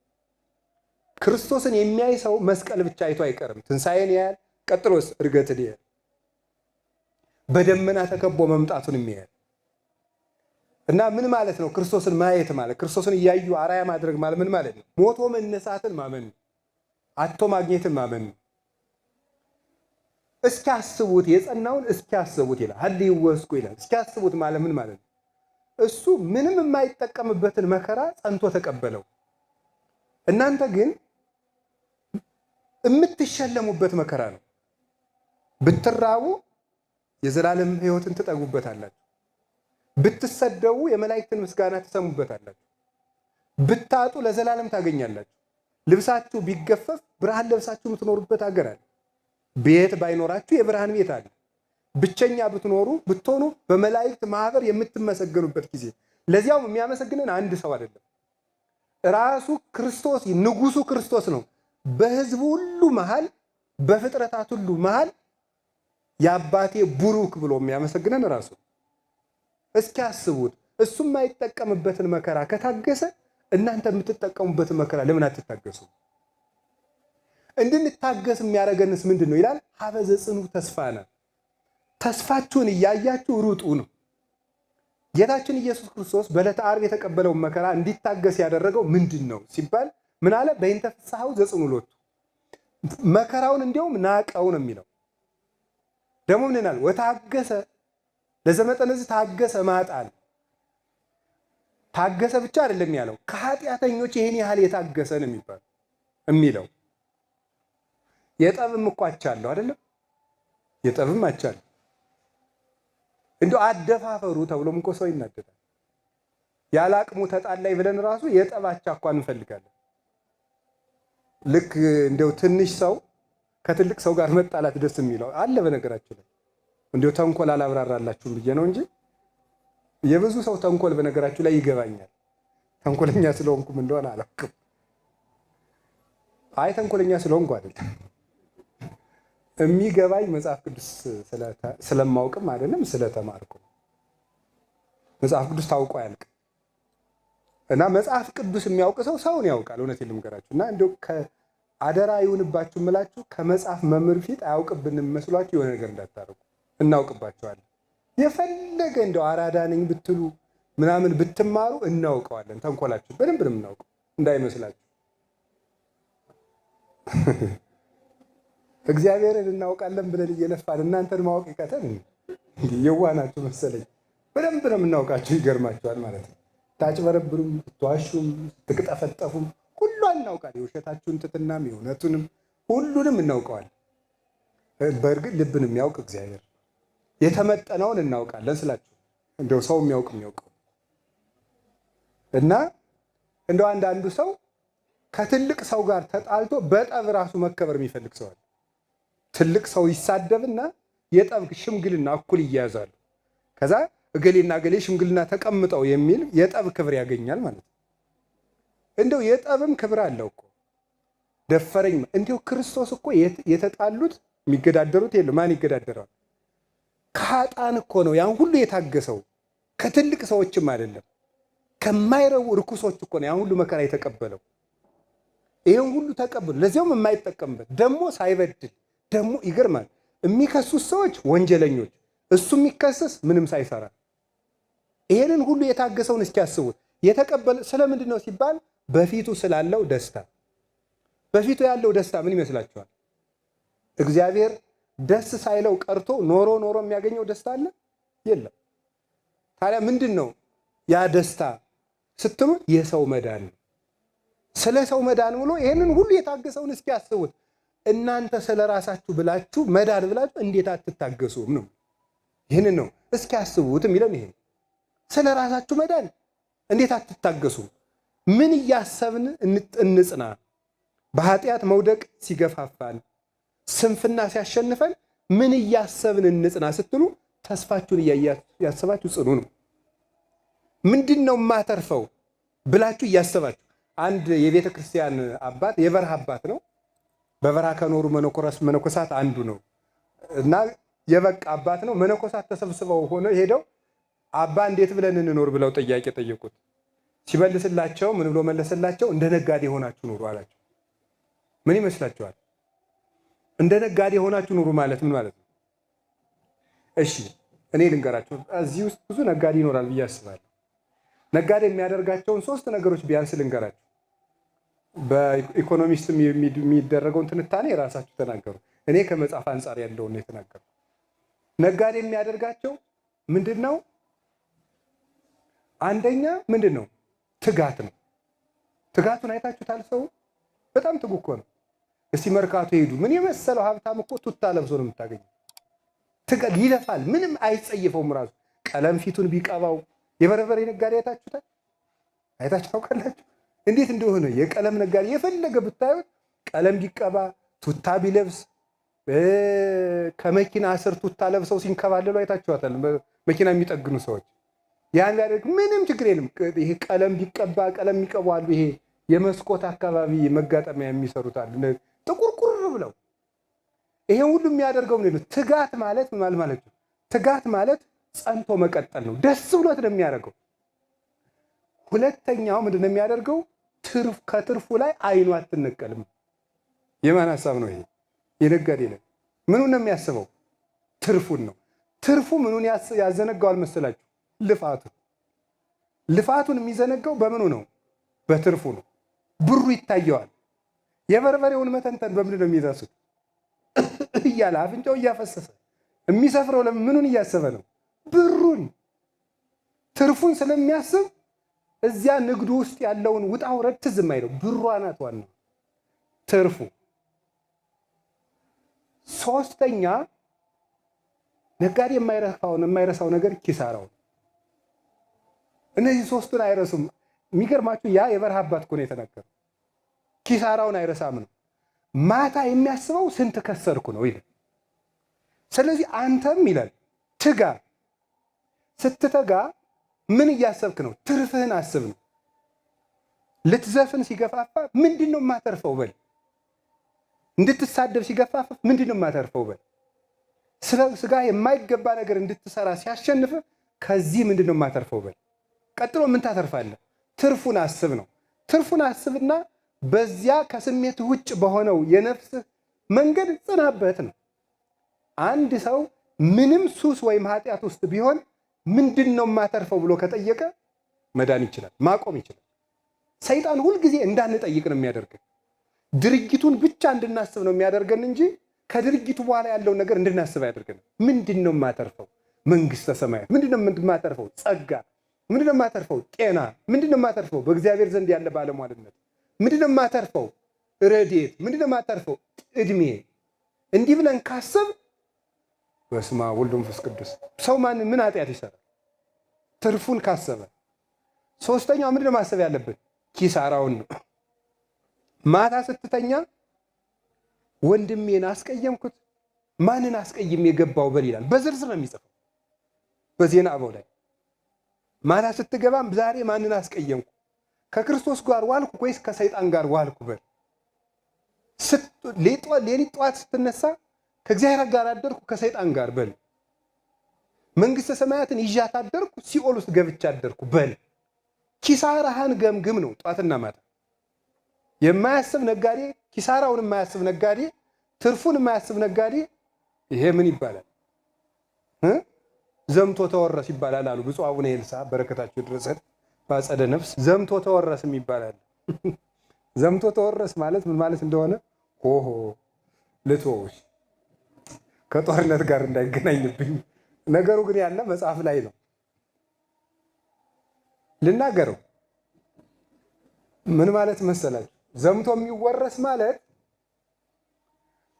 ክርስቶስን የሚያይ ሰው መስቀል ብቻ አይቶ አይቀርም። ትንሣኤን ያያል፣ ቀጥሎስ እርገትን ያያል። በደመና ተከቦ መምጣቱን የሚያያል። እና ምን ማለት ነው ክርስቶስን ማየት ማለት? ክርስቶስን እያዩ አርአያ ማድረግ ማለት ምን ማለት ነው? ሞቶ መነሳትን ማመን ነው። አጥቶ ማግኘትን ማመን ነው። እስኪያስቡት የጸናውን እስኪያስቡት ይላል። ሀልይወስኩ ይላል። እስኪያስቡት ማለት ምን ማለት ነው? እሱ ምንም የማይጠቀምበትን መከራ ጸንቶ ተቀበለው። እናንተ ግን የምትሸለሙበት መከራ ነው። ብትራቡ የዘላለም ሕይወትን ትጠጉበታላችሁ። ብትሰደቡ የመላእክትን ምስጋና ትሰሙበታላችሁ። ብታጡ ለዘላለም ታገኛላችሁ። ልብሳችሁ ቢገፈፍ ብርሃን ለብሳችሁ የምትኖሩበት ሀገር አለ። ቤት ባይኖራችሁ የብርሃን ቤት አለ። ብቸኛ ብትሆኑ በመላእክት ማህበር የምትመሰገኑበት ጊዜ። ለዚያውም የሚያመሰግነን አንድ ሰው አይደለም፣ ራሱ ክርስቶስ ንጉሱ ክርስቶስ ነው። በሕዝቡ ሁሉ መሃል፣ በፍጥረታት ሁሉ መሃል የአባቴ ቡሩክ ብሎ የሚያመሰግነን ራሱ። እስኪ አስቡት። እሱ የማይጠቀምበትን መከራ ከታገሰ እናንተ የምትጠቀሙበትን መከራ ለምን አትታገሱ? እንድንታገስ የሚያደርገንስ ምንድን ነው ይላል? ሀበዘ ጽኑ ተስፋነ፣ ተስፋችሁን እያያችሁ ሩጡ ነው። ጌታችን ኢየሱስ ክርስቶስ በዕለተ ዓርብ የተቀበለውን መከራ እንዲታገስ ያደረገው ምንድን ነው ሲባል ምን አለ? በእንተ ፍስሐው ዘጽኑ ሎቱ፣ መከራውን እንዲያውም ናቀው ነው የሚለው። ደግሞ ምን ይላል? ወታገሰ ለዘመጠነዝ ታገሰ ማጣል። ታገሰ ብቻ አይደለም ያለው፣ ከኃጢአተኞች ይሄን ያህል የታገሰ ነው የሚለው። የጠብም እኮ አቻለሁ አይደለም? የጠብም አቻለሁ። እንደው አደፋፈሩ ተብሎም እኮ ሰው ይናደዳል። ያለ አቅሙ ተጣላይ ብለን ራሱ የጠባቻ እንኳን እንፈልጋለን። ልክ እንደው ትንሽ ሰው ከትልቅ ሰው ጋር መጣላት ደስ የሚለው አለ። በነገራችን ላይ እንደው ተንኮል አላብራራላችሁም ብዬ ነው እንጂ የብዙ ሰው ተንኮል በነገራችሁ ላይ ይገባኛል። ተንኮለኛ ስለሆንኩም እንደሆነ አላውቅም። አይ ተንኮለኛ ስለሆንኩ አይደለም የሚገባኝ፣ መጽሐፍ ቅዱስ ስለማውቅም አይደለም ስለተማርኩ። መጽሐፍ ቅዱስ ታውቆ አያልቅም። እና መጽሐፍ ቅዱስ የሚያውቅ ሰው ሰውን ያውቃል። እውነቴን ልንገራችሁ እና እንደው አደራ ይሁንባችሁ የምላችሁ ከመጽሐፍ መምህር ፊት አያውቅብንም መስሏችሁ የሆነ ነገር እንዳታረጉ። እናውቅባቸዋለን። የፈለገ እንደው አራዳ ነኝ ብትሉ ምናምን ብትማሩ እናውቀዋለን። ተንኮላችሁ በደንብ ነው የምናውቀው እንዳይመስላችሁ። እግዚአብሔርን እናውቃለን ብለን እየለፋን እናንተን ማወቅ ይቀተን እንዴ? የዋናችሁ መሰለኝ። በደንብ ነው የምናውቃችሁ። ይገርማችኋል ማለት ነው። ታጭበረብሩም፣ ትዋሹም፣ ትቅጠፈጠፉም ሁሉ እናውቃለን። የውሸታችሁን ትትናም የእውነቱንም ሁሉንም እናውቀዋለን። በእርግጥ ልብን የሚያውቅ እግዚአብሔር የተመጠነውን እናውቃለን ስላችሁ እንደው ሰው የሚያውቀው እና እንደው አንዳንዱ ሰው ከትልቅ ሰው ጋር ተጣልቶ በጠብ ራሱ መከበር የሚፈልግ ሰው አለ። ትልቅ ሰው ይሳደብና የጠብ ሽምግልና እኩል ይያዛሉ። ከዛ እገሌና እገሌ ሽምግልና ተቀምጠው የሚል የጠብ ክብር ያገኛል ማለት ነው። እንደው የጠብም ክብር አለው እኮ ደፈረኝ። እንደው ክርስቶስ እኮ የተጣሉት የሚገዳደሩት የለም። ማን ይገዳደረዋል? ከኃጥአን እኮ ነው ያን ሁሉ የታገሰው። ከትልቅ ሰዎችም አይደለም፣ ከማይረቡ ርኩሶች እኮ ነው ያን ሁሉ መከራ የተቀበለው። ይሄን ሁሉ ተቀብሎ ለዚያውም የማይጠቀምበት ደግሞ ሳይበድል ደግሞ ይገርማል። የሚከሱት ሰዎች ወንጀለኞች፣ እሱ የሚከሰስ ምንም ሳይሰራ ይሄንን ሁሉ የታገሰውን እስኪያስቡት የተቀበለ ስለምንድን ነው ሲባል በፊቱ ስላለው ደስታ። በፊቱ ያለው ደስታ ምን ይመስላችኋል? እግዚአብሔር ደስ ሳይለው ቀርቶ ኖሮ የሚያገኘው ደስታ አለ? የለም። ታዲያ ምንድን ነው ያ ደስታ ስትሉ የሰው መዳን ነው። ስለ ሰው መዳን ብሎ ይሄንን ሁሉ የታገሰውን እስኪያስቡት እናንተ ስለ ራሳችሁ ብላችሁ መዳን ብላችሁ እንዴት አትታገሱም ነው። ይህንን ነው እስኪያስቡት የሚለን ይሄ ስለ ራሳችሁ መዳን እንዴት አትታገሱም? ምን እያሰብን እንጽና? በኃጢአት መውደቅ ሲገፋፋን፣ ስንፍና ሲያሸንፈን ምን እያሰብን እንጽና ስትሉ ተስፋችሁን እያሰባችሁ ጽኑ ነው። ምንድን ነው የማተርፈው ብላችሁ እያሰባችሁ። አንድ የቤተ ክርስቲያን አባት የበረሃ አባት ነው። በበረሃ ከኖሩ መነኮሳት አንዱ ነው እና የበቃ አባት ነው። መነኮሳት ተሰብስበው ሆነው ሄደው አባ እንዴት ብለን እንኖር ብለው ጥያቄ ጠየቁት። ሲመልስላቸው ምን ብሎ መለሰላቸው? እንደ ነጋዴ ሆናችሁ ኑሩ አላቸው። ምን ይመስላችኋል? እንደ ነጋዴ ሆናችሁ ኑሩ ማለት ምን ማለት ነው? እሺ እኔ ልንገራችሁ። እዚህ ውስጥ ብዙ ነጋዴ ይኖራል ብዬ አስባለሁ። ነጋዴ የሚያደርጋቸውን 3 ነገሮች ቢያንስ ልንገራችሁ። በኢኮኖሚስት የሚደረገውን ትንታኔ የራሳችሁ ተናገሩ። እኔ ከመጽሐፍ አንጻር ያለውን ነው የተናገሩ። ነጋዴ የሚያደርጋቸው ምንድን ነው? አንደኛ ምንድን ነው? ትጋት ነው። ትጋቱን አይታችሁታል? ሰው በጣም ትጉ እኮ ነው። እስቲ መርካቶ ሄዱ። ምን የመሰለው ሀብታም እኮ ቱታ ለብሶ ነው የምታገኘው። ትጋት ይለፋል፣ ምንም አይጸየፈውም። ራሱ ቀለም ፊቱን ቢቀባው የበርበሬ ነጋዴ አይታችሁታል? አይታችሁ ታውቃላችሁ? እንዴት እንደሆነ የቀለም ነጋዴ የፈለገ ብታዩት ቀለም ቢቀባ ቱታ ቢለብስ ከመኪና ስር ቱታ ለብሰው ሲንከባለሉ አይታችኋታል? መኪና የሚጠግኑ ሰዎች ያን ቢያደርግ ምንም ችግር የለም። ይሄ ቀለም ቢቀባ ቀለም የሚቀቡ አሉ። ይሄ የመስኮት አካባቢ መጋጠሚያ የሚሰሩት አሉ፣ ጥቁርቁር ብለው። ይሄን ሁሉ የሚያደርገው ምንድን ነው? ትጋት ማለት ማለት ነው። ትጋት ማለት ጸንቶ መቀጠል ነው። ደስ ብሎት ነው የሚያደርገው። ሁለተኛው ምንድን ነው የሚያደርገው? ከትርፉ ላይ አይኑ አትነቀልም። የማን ሀሳብ ነው ይሄ? የነጋዴ ነው። ምኑን ነው የሚያስበው? ትርፉን ነው። ትርፉ ምኑን ያዘነጋዋል መሰላችሁ? ልፋቱን የሚዘነጋው በምኑ ነው? በትርፉ ነው። ብሩ ይታየዋል። የበርበሬውን መተንተን በምንድን ነው የሚረሱት? እያለ አፍንጫው እያፈሰሰ የሚሰፍረው ምኑን እያሰበ ነው? ብሩን። ትርፉን ስለሚያስብ እዚያ ንግዱ ውስጥ ያለውን ውጣ ውረድ ትዝም አይለው። ብሯ ናት ዋናው ትርፉ። ሶስተኛ ነጋዴ የማይረሳው ነገር ኪሳራው። እነዚህ ሶስቱን አይረሱም። የሚገርማችሁ ያ የበረሃ አባት እኮ ነው የተናገረው። ኪሳራውን አይረሳም ነው። ማታ የሚያስበው ስንት ከሰርኩ ነው ይላል። ስለዚህ አንተም ይላል ትጋ። ስትተጋ ምን እያሰብክ ነው? ትርፍህን አስብ ነው። ልትዘፍን ሲገፋፋ ምንድን ነው የማተርፈው በል። እንድትሳደብ ሲገፋፋ ምንድን ነው የማተርፈው በል። ስጋ የማይገባ ነገር እንድትሰራ ሲያሸንፍ ከዚህ ምንድን ነው የማተርፈው በል። ቀጥሎ ምን ታተርፋለህ? ትርፉን አስብ ነው። ትርፉን አስብና በዚያ ከስሜት ውጭ በሆነው የነፍስ መንገድ ጽናበት ነው። አንድ ሰው ምንም ሱስ ወይም ኃጢአት ውስጥ ቢሆን ምንድን ነው የማተርፈው ብሎ ከጠየቀ መዳን ይችላል፣ ማቆም ይችላል። ሰይጣን ሁልጊዜ እንዳንጠይቅ ነው የሚያደርገን። ድርጊቱን ብቻ እንድናስብ ነው የሚያደርገን እንጂ ከድርጊቱ በኋላ ያለውን ነገር እንድናስብ አያደርገንም። ምንድን ነው የማተርፈው? መንግስተ ሰማያት። ምንድን ነው የማተርፈው? ጸጋ። ምንድን ነው የማተርፈው? ጤና። ምንድን ነው የማተርፈው? በእግዚአብሔር ዘንድ ያለ ባለሟልነት። ምንድን ነው የማተርፈው? ረድኤት። ምንድን ነው የማተርፈው? እድሜ። እንዲህ ብለን ካሰብ በስመ አብ ወወልድ ወመንፈስ ቅዱስ። ሰው ምን ኃጢአት ይሰራል? ትርፉን ካሰበ። ሶስተኛው ምንድን ነው ማሰብ ያለብን? ኪሳራውን ነው። ማታ ስትተኛ ወንድሜን አስቀየምኩት፣ ማንን አስቀይም የገባው በል ይላል። በዝርዝር ነው የሚጽፈው በዜና አበው ላይ። ማታ ስትገባም ዛሬ ማንን አስቀየምኩ፣ ከክርስቶስ ጋር ዋልኩ ወይስ ከሰይጣን ጋር ዋልኩ በል። ሌሊት ጠዋት ስትነሳ ከእግዚአብሔር ጋር አደርኩ ከሰይጣን ጋር በል። መንግስተ ሰማያትን ይዣት አደርኩ ሲኦል ውስጥ ገብቻ አደርኩ በል። ኪሳራህን ገምግም ነው ጠዋትና ማታ። የማያስብ ነጋዴ፣ ኪሳራውን የማያስብ ነጋዴ፣ ትርፉን የማያስብ ነጋዴ ይሄ ምን ይባላል? ዘምቶ ተወረስ ይባላል አሉ ብፁዕ አቡነ ኤልሳ በረከታቸው ይድረሰን በአጸደ ነፍስ። ዘምቶ ተወረስም ይባላል። ዘምቶ ተወረስ ማለት ምን ማለት እንደሆነ ሆሆ ልትወውሽ ከጦርነት ጋር እንዳይገናኝብኝ ነገሩ ግን ያለ መጽሐፍ ላይ ነው። ልናገረው ምን ማለት መሰላችሁ? ዘምቶ የሚወረስ ማለት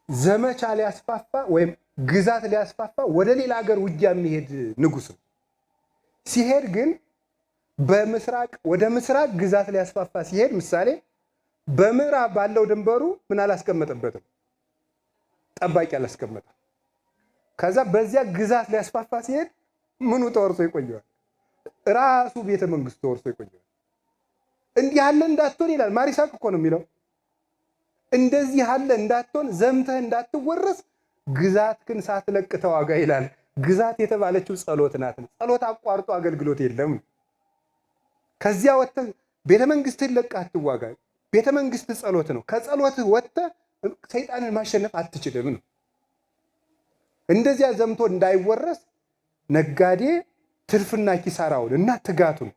ዘመቻ ሊያስፋፋ ወይም ግዛት ሊያስፋፋ ወደ ሌላ ሀገር ውጊያ የሚሄድ ንጉስ ነው። ሲሄድ ግን በምስራቅ ወደ ምስራቅ ግዛት ሊያስፋፋ ሲሄድ ምሳሌ በምዕራብ ባለው ድንበሩ ምን አላስቀመጠበትም? ጠባቂ አላስቀመጠም። ከዛ በዚያ ግዛት ሊያስፋፋ ሲሄድ ምኑ ተወርሶ ይቆየዋል? ራሱ ቤተ መንግስቱ ተወርሶ ይቆየዋል። እንዲህ ያለ እንዳትሆን ይላል ማሪሳቅ እኮ ነው የሚለው። እንደዚህ ያለ እንዳትሆን ዘምተህ እንዳትወረስ ግዛትህን ሳትለቅ ተዋጋ ይላል። ግዛት የተባለችው ጸሎት ናት። ጸሎት አቋርጦ አገልግሎት የለም። ከዚያ ወጥተህ ቤተ መንግስትህን ለቀህ አትዋጋ። ቤተ መንግስት ጸሎት ነው። ከጸሎትህ ወጥተህ ሰይጣንን ማሸነፍ አትችልም ነው። እንደዚያ ዘምቶ እንዳይወረስ ነጋዴ ትርፍና ኪሳራውን እና ትጋቱን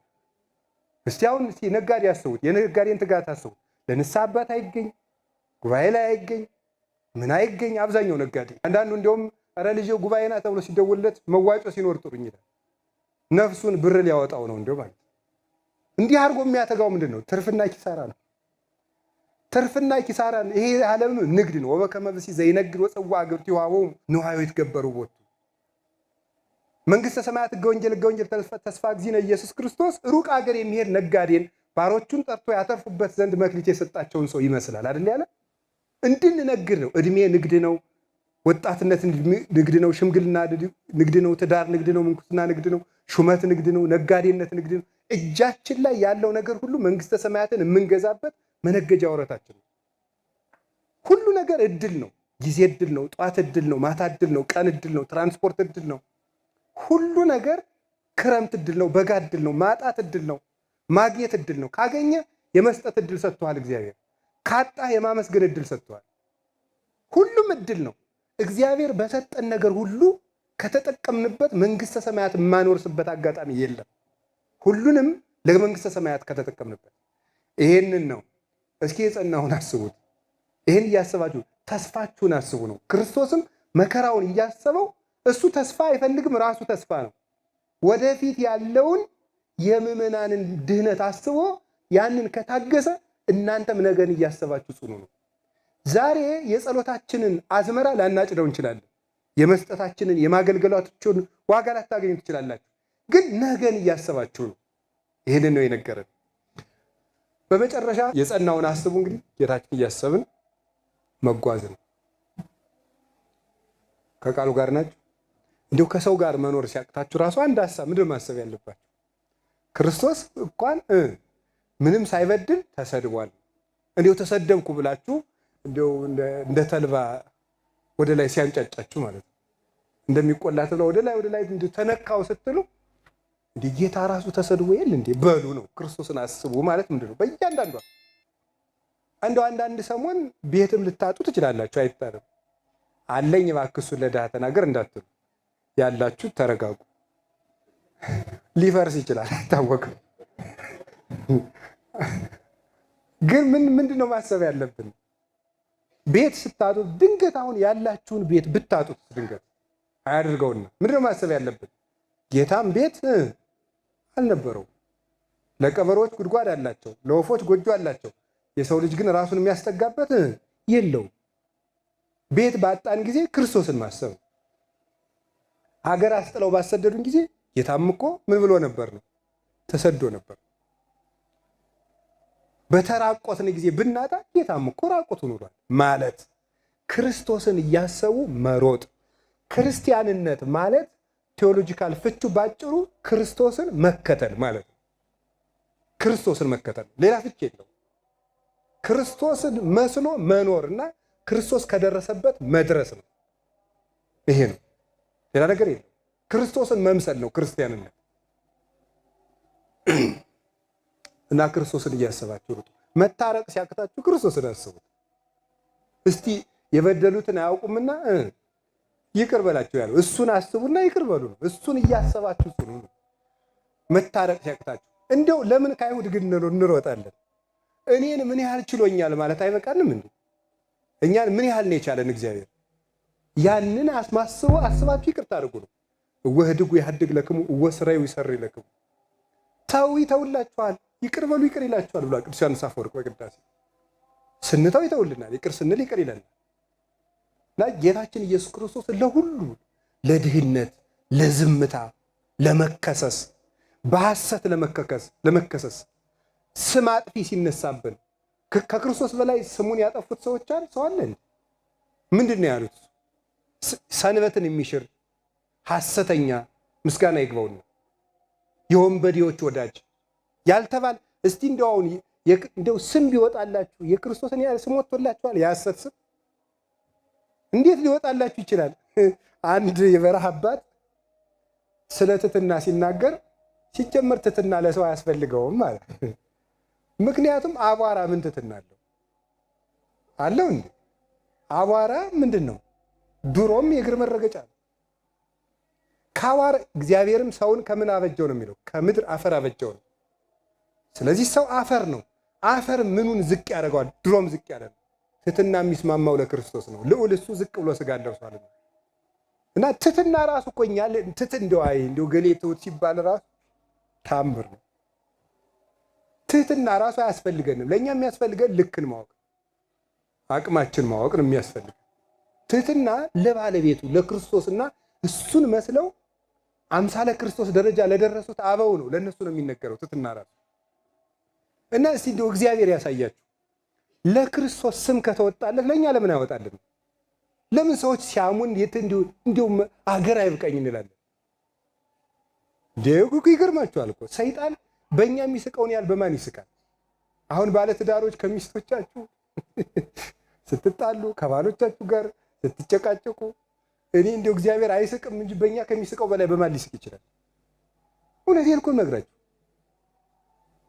እስቲ አሁን ነጋዴ አስቡት። የነጋዴን ትጋት አስቡት። ለንስሐ አባት አይገኝ፣ ጉባኤ ላይ አይገኝ፣ ምን አይገኝ። አብዛኛው ነጋዴ አንዳንዱ እንዲያውም ኧረ ልጄ ጉባኤ ና ተብሎ ሲደውልለት መዋጮ ሲኖር ጥሩኝ ይላል። ነፍሱን ብር ሊያወጣው ነው እንዲያው ማለት። እንዲህ አድርጎ የሚያተጋው ምንድን ነው? ትርፍና ኪሳራ ነው። ትርፍና ኪሳራ ይሄ ዓለም ንግድ ነው። ወበከመ ብእሲ ዘይነግድ ወጽዋ ግብርቲዋው ንዋዮ ይትገበሩ ቦቱ መንግስተ ሰማያት ሕገ ወንጌል ተስፋ እግዚእነ ኢየሱስ ክርስቶስ ሩቅ አገር የሚሄድ ነጋዴን ባሮቹን ጠርቶ ያተርፉበት ዘንድ መክሊት የሰጣቸውን ሰው ይመስላል አይደል ያለ። እንድንነግድ ነው። እድሜ ንግድ ነው። ወጣትነት ንግድ ነው። ሽምግልና ንግድ ነው። ትዳር ንግድ ነው። ምንኩስና ንግድ ነው። ሹመት ንግድ ነው። ነጋዴነት ንግድ ነው። እጃችን ላይ ያለው ነገር ሁሉ መንግስተ ሰማያትን የምንገዛበት መነገጃ ወረታችን ነው። ሁሉ ነገር እድል ነው። ጊዜ እድል ነው። ጧት እድል ነው። ማታ እድል ነው። ቀን እድል ነው። ትራንስፖርት እድል ነው። ሁሉ ነገር ክረምት እድል ነው። በጋ እድል ነው። ማጣት እድል ነው። ማግኘት እድል ነው። ካገኘ የመስጠት እድል ሰጥቷል እግዚአብሔር። ካጣ የማመስገን እድል ሰጥቷል። ሁሉም እድል ነው። እግዚአብሔር በሰጠን ነገር ሁሉ ከተጠቀምንበት መንግስተ ሰማያት የማንወርስበት አጋጣሚ የለም። ሁሉንም ለመንግስተ ሰማያት ከተጠቀምንበት ይሄንን ነው። እስኪ የጸናውን አስቡት። ይሄን እያሰባችሁ ተስፋችሁን አስቡ ነው። ክርስቶስም መከራውን እያሰበው እሱ ተስፋ አይፈልግም፣ ራሱ ተስፋ ነው። ወደፊት ያለውን የምዕመናንን ድህነት አስቦ ያንን ከታገሰ እናንተም ነገን እያሰባችሁ ጽኑ ነው። ዛሬ የጸሎታችንን አዝመራ ላናጭደው እንችላለን። የመስጠታችንን የማገልገላችሁን ዋጋ ላታገኙ ትችላላችሁ። ግን ነገን እያሰባችሁ ነው። ይህንን ነው የነገረን። በመጨረሻ የጸናውን አስቡ። እንግዲህ ጌታችን እያሰብን መጓዝ ነው። ከቃሉ ጋር ናችሁ። እንዲሁ ከሰው ጋር መኖር ሲያቅታችሁ ራሱ አንድ ሀሳብ ምንድን ማሰብ ያለባችሁ? ክርስቶስ እንኳን ምንም ሳይበድል ተሰድቧል። እንዲሁ ተሰደብኩ ብላችሁ እንዲሁ እንደ ተልባ ወደ ላይ ሲያንጫጫችሁ ማለት ነው። እንደሚቆላ ተብላ ወደ ላይ ተነካው ስትሉ እንዲህ ጌታ ራሱ ተሰድቦ የለ እንዴ በሉ ነው። ክርስቶስን አስቡ ማለት ምንድነው? በእያንዳንዷ አንዳንድ ሰሞን ቤትም ልታጡ ትችላላችሁ። አይታረም አለኝ እባክህ እሱን ለድሃ ተናገር እንዳትሉ። ያላችሁ ተረጋጉ። ሊፈርስ ይችላል አይታወቅም። ግን ምንድነው ማሰብ ያለብን? ቤት ስታጡ ድንገት አሁን ያላችሁን ቤት ብታጡት ድንገት አያድርገውና ምንድነው ማሰብ ያለብን? ጌታም ቤት አልነበረው። ለቀበሮች ጉድጓድ አላቸው፣ ለወፎች ጎጆ አላቸው። የሰው ልጅ ግን ራሱን የሚያስጠጋበት የለው። ቤት ባጣን ጊዜ ክርስቶስን ማሰብ። ሀገር አስጥለው ባሰደዱን ጊዜ ጌታም እኮ ምን ብሎ ነበር ነው? ተሰዶ ነበር። በተራቆትን ጊዜ ብናጣ ጌታም እኮ ራቆት ሆኗል ማለት ክርስቶስን እያሰቡ መሮጥ። ክርስቲያንነት ማለት ቴዎሎጂካል ፍቹ ባጭሩ ክርስቶስን መከተል ማለት ነው። ክርስቶስን መከተል ሌላ ፍች የለው። ክርስቶስን መስሎ መኖርና ክርስቶስ ከደረሰበት መድረስ ነው። ይሄ ነው፣ ሌላ ነገር የለም። ክርስቶስን መምሰል ነው ክርስቲያንነት። እና ክርስቶስን እያሰባችሁ ሩጡ። መታረቅ ሲያቅታችሁ ክርስቶስን አስቡት። እስቲ የበደሉትን አያውቁምና ይቅር በላቸው ያለው እሱን አስቡና ይቅር በሉ ነው። እሱን እያሰባችሁ እሱ ነው። መታረቅ ሲያቅታችሁ እንደው ለምን ከአይሁድ ግን እንሮጣለን? እኔን ምን ያህል ችሎኛል ማለት አይበቃንም እንዴ? እኛን ምን ያህል ነው የቻለን እግዚአብሔር? ያንን አስባችሁ ይቅርታ አድርጉ ነው። ወህድጉ ያድግ ለክሙ ወስራዩ ይሰሪ ለክሙ። ተው ይተውላችኋል፣ ይቅር በሉ ይቅር ይላችኋል ብሏል ቅዱስ ዮሐንስ አፈወርቅ በቅዳሴ። ስንተው ይተውልናል፣ ይቅር ስንል ይቅር ይለናል። እና ጌታችን ኢየሱስ ክርስቶስ ለሁሉ ለድህነት፣ ለዝምታ፣ ለመከሰስ፣ በሐሰት ለመከሰስ ስም አጥፊ ሲነሳብን ከክርስቶስ በላይ ስሙን ያጠፉት ሰዎች ሰው አለ እንዴ? ምንድን ነው ያሉት? ሰንበትን የሚሽር ሐሰተኛ ምስጋና ይግባውና የወንበዴዎች ወዳጅ ያልተባል እስቲ እንደው ስም ቢወጣላችሁ የክርስቶስን ያህል ስም ወጥቶላችኋል? የሐሰት ስም እንዴት ሊወጣላችሁ ይችላል? አንድ የበረሃ አባት ስለ ትሕትና ሲናገር ሲጀመር ትሕትና ለሰው አያስፈልገውም ማለት። ምክንያቱም አቧራ ምን ትሕትና አለው እንዴ? አቧራ ምንድን ነው? ድሮም የእግር መረገጫ ነው። ከአቧራ እግዚአብሔርም ሰውን ከምን አበጀው ነው የሚለው? ከምድር አፈር አበጀው ነው። ስለዚህ ሰው አፈር ነው። አፈር ምኑን ዝቅ ያደርገዋል? ድሮም ዝቅ ያለ ነው። ትሕትና የሚስማማው ለክርስቶስ ነው። ልዑል እሱ ዝቅ ብሎ ስጋ ለብሷል እና ትሕትና ራሱ እኮ እኛ እንደው ገሌ ትሑት ሲባል ራሱ ታምር ነው። ትሕትና ራሱ አያስፈልገንም። ለእኛ የሚያስፈልገን ልክን ማወቅ፣ አቅማችን ማወቅ ነው የሚያስፈልገን። ትሕትና ለባለቤቱ ለክርስቶስና እሱን መስለው አምሳለ ክርስቶስ ደረጃ ለደረሱት አበው ነው፣ ለእነሱ ነው የሚነገረው ትሕትና ራሱ። እና እስቲ እንደው እግዚአብሔር ያሳያችሁ። ለክርስቶስ ስም ከተወጣለት ለእኛ ለምን አይወጣልን? ለምን ሰዎች ሲያሙን እንዲሁ አገር አይብቀኝ እንላለን? ደጉ ይገርማችኋል እኮ ሰይጣን በእኛ የሚስቀውን ያህል በማን ይስቃል? አሁን ባለትዳሮች ከሚስቶቻችሁ ስትጣሉ፣ ከባሎቻችሁ ጋር ስትጨቃጨቁ እኔ እንዲሁ እግዚአብሔር አይስቅም እንጂ በእኛ ከሚስቀው በላይ በማን ሊስቅ ይችላል? እውነቴን እኮ ነግራችሁ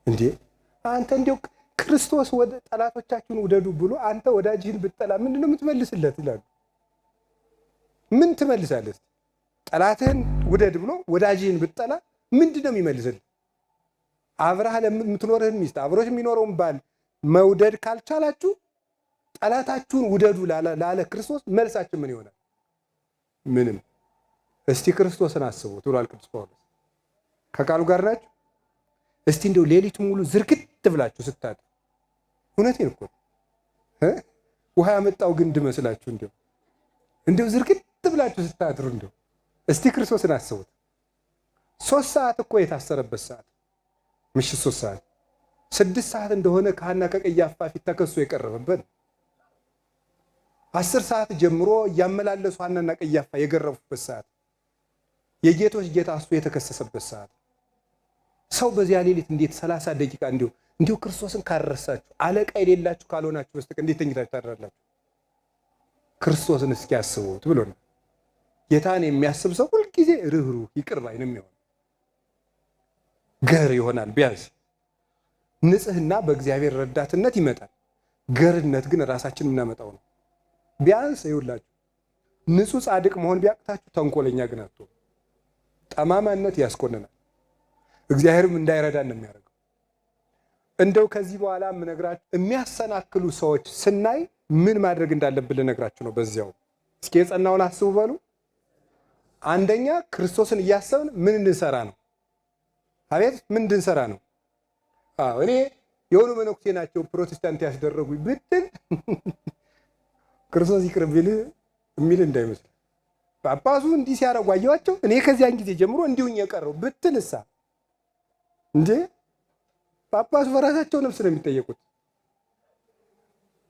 እንዴ አንተ እንዲሁ ክርስቶስ ወደ ጠላቶቻችሁን ውደዱ ብሎ አንተ ወዳጅህን ብትጠላ ምንድነው የምትመልስለት ይላሉ። ምን ትመልሳለህ? ጠላትህን ውደድ ብሎ ወዳጅህን ብትጠላ ምንድነው የሚመልስልህ? አብረህ ለምትኖርህን ሚስት አብሮሽ የሚኖረውን ባል መውደድ ካልቻላችሁ ጠላታችሁን ውደዱ ላለ ክርስቶስ መልሳችን ምን ይሆናል? ምንም። እስቲ ክርስቶስን አስቡት ብሏል ቅዱስ ጳውሎስ። ከቃሉ ጋር ናችሁ? እስቲ እንደው ሌሊቱን ሙሉ ዝርግት ብላችሁ ስታድሩ፣ እውነቴን እኮ ውሃ ያመጣው ግንድ መስላችሁ እንደው ዝርግት ብላችሁ ስታድሩ እንደው እስቲ ክርስቶስን አስቡት። 3 ሰዓት እኮ የታሰረበት ሰዓት ምሽት 3 ሰዓት 6 ሰዓት እንደሆነ ከሐና ከቀያፋ ፊት ተከሶ የቀረበበት 10 ሰዓት ጀምሮ እያመላለሱ ሐናና ቀያፋ የገረፉበት ሰዓት የጌቶች ጌታ እሱ የተከሰሰበት ሰዓት ሰው በዚያ ሌሊት እንዴት 30 ደቂቃ እንዲሁ ክርስቶስን ካረሳችሁ አለቃ የሌላችሁ ካልሆናችሁ በስተቀር እንዴት ተኝታችሁ ታድራላችሁ? ክርስቶስን እስኪ ያስቡት ብሎ ነው። ጌታን የሚያስብ ሰው ሁልጊዜ ርኅሩህ ይቅር ባይ ነው የሚሆነው። ገር ይሆናል። ቢያንስ ንጽህና በእግዚአብሔር ረዳትነት ይመጣል። ገርነት ግን ራሳችን የምናመጣው ነው። ቢያንስ ይውላችሁ ንጹህ ጻድቅ መሆን ቢያቅታችሁ ተንኮለኛ ግን አትሆኑ። ጠማማነት ያስኮንናል። እግዚአብሔርም እንዳይረዳን ነው የሚያደርገው። እንደው ከዚህ በኋላ የምነግራችሁ የሚያሰናክሉ ሰዎች ስናይ ምን ማድረግ እንዳለብን ልነግራችሁ ነው። በዚያው እስኪ የጸናውን አስቡ በሉ። አንደኛ ክርስቶስን እያሰብን ምን እንድንሰራ ነው? አቤት ምን እንድንሰራ ነው? እኔ የሆኑ መነኩሴ ናቸው ፕሮቴስታንት ያስደረጉኝ ብትል ክርስቶስ ይቅር ቢል የሚል እንዳይመስል። ጳጳሱ እንዲህ ሲያደርጉ አየኋቸው እኔ ከዚያን ጊዜ ጀምሮ እንዲሁኝ የቀረው ብትልሳ እንዴ ጳጳሱ በራሳቸው ነፍስ ነው የሚጠየቁት።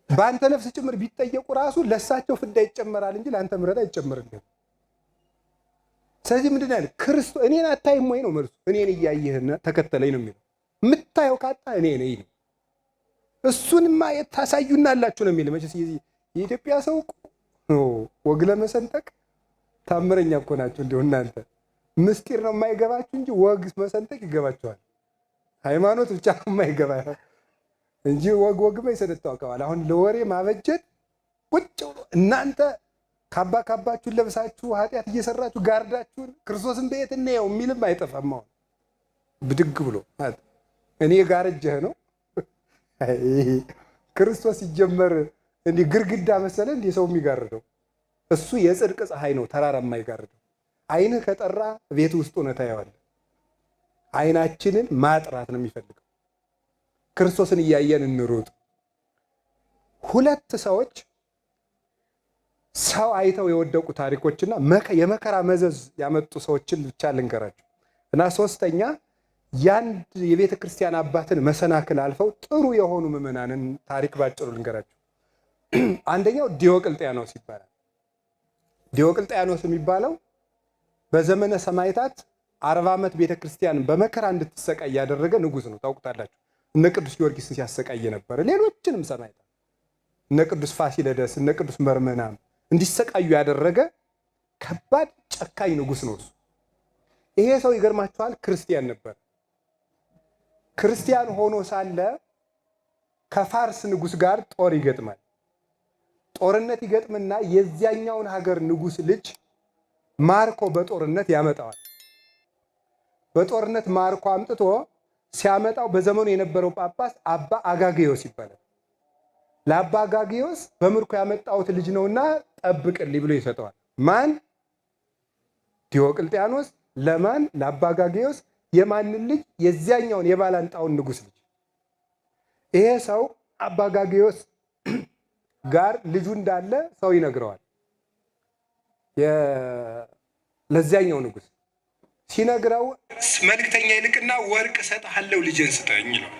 በአንተ ነፍስ ጭምር ቢጠየቁ ራሱ ለሳቸው ፍዳ ይጨመራል እንጂ ለአንተ ምሕረት አይጨመርልህም። ስለዚህ ምንድን ያለ ክርስቶስ እኔን አታይም ወይ ነው መልሱ። እኔን እያየህ ተከተለኝ ነው የሚለው። የምታየው ካጣ እኔ ነኝ ነው። እሱን ማየት ታሳዩናላችሁ ነው የሚለው። መቼስ የኢትዮጵያ ሰው ወግ ለመሰንጠቅ ታምረኛ እኮ ናቸው። እንደው እናንተ ምስጢር ነው የማይገባችሁ እንጂ ወግ መሰንጠቅ ይገባችኋል። ሃይማኖት ብቻ ነው የማይገባ። እንጂ ወግማ ይሰነጣዋል። አሁን ለወሬ ማበጀት ቁጭ ብሎ እናንተ ካባችሁን ለብሳችሁ ኃጢአት እየሰራችሁ ጋርዳችሁን ክርስቶስን በየት እናየው የሚልም አይጠፋም። አሁን ብድግ ብሎ እኔ ጋርጀህ ነው ክርስቶስ ሲጀመር እንዲህ ግርግዳ መሰለ እንዲህ ሰው የሚጋርደው እሱ የጽድቅ ፀሐይ ነው፣ ተራራ የማይጋርደው። ዓይንህ ከጠራ ቤት ውስጥ ሆነ ታየዋለህ። ዓይናችንን ማጥራት ነው የሚፈልገው። ክርስቶስን እያየን እንሩጥ። ሁለት ሰዎች ሰው አይተው የወደቁ ታሪኮችና የመከራ መዘዝ ያመጡ ሰዎችን ብቻ ልንገራቸው እና ሶስተኛ ያንድ የቤተ ክርስቲያን አባትን መሰናክል አልፈው ጥሩ የሆኑ ምዕመናንን ታሪክ ባጭሩ ልንገራቸው። አንደኛው ዲዮቅልጥያኖስ ይባላል። ዲዮቅልጥያኖስ የሚባለው በዘመነ ሰማዕታት 40 ዓመት ቤተ ክርስቲያን በመከራ እንድትሰቃይ ያደረገ ንጉስ ነው። ታውቁታላችሁ። እነ ቅዱስ ጊዮርጊስን ሲያሰቃይ ነበር። ሌሎችንም ሰማዕታት እነ ቅዱስ ፋሲለደስ እነ ቅዱስ መርመናም እንዲሰቃዩ ያደረገ ከባድ ጨካኝ ንጉስ ነው እሱ። ይሄ ሰው ይገርማችኋል ክርስቲያን ነበር። ክርስቲያን ሆኖ ሳለ ከፋርስ ንጉስ ጋር ጦር ይገጥማል። ጦርነት ይገጥምና የዚያኛውን ሀገር ንጉስ ልጅ ማርኮ በጦርነት ያመጣዋል። በጦርነት ማርኮ አምጥቶ ሲያመጣው በዘመኑ የነበረው ጳጳስ አባ አጋጌዮስ ይባላል። ለአባ አጋጌዮስ በምርኮ ያመጣውት ልጅ ነውና ጠብቅልኝ ብሎ ይሰጠዋል። ማን? ዲዮቅልጥያኖስ ለማን? ለአባ አጋጌዮስ። የማንን ልጅ? የዚያኛውን የባላንጣውን ንጉስ ልጅ። ይሄ ሰው አባ አጋጌዮስ ጋር ልጁ እንዳለ ሰው ይነግረዋል። ለዚያኛው ንጉስ ሲነግረው መልእክተኛ ይልቅና ወርቅ እሰጥሃለሁ ልጅን ስጠኝ ይላል።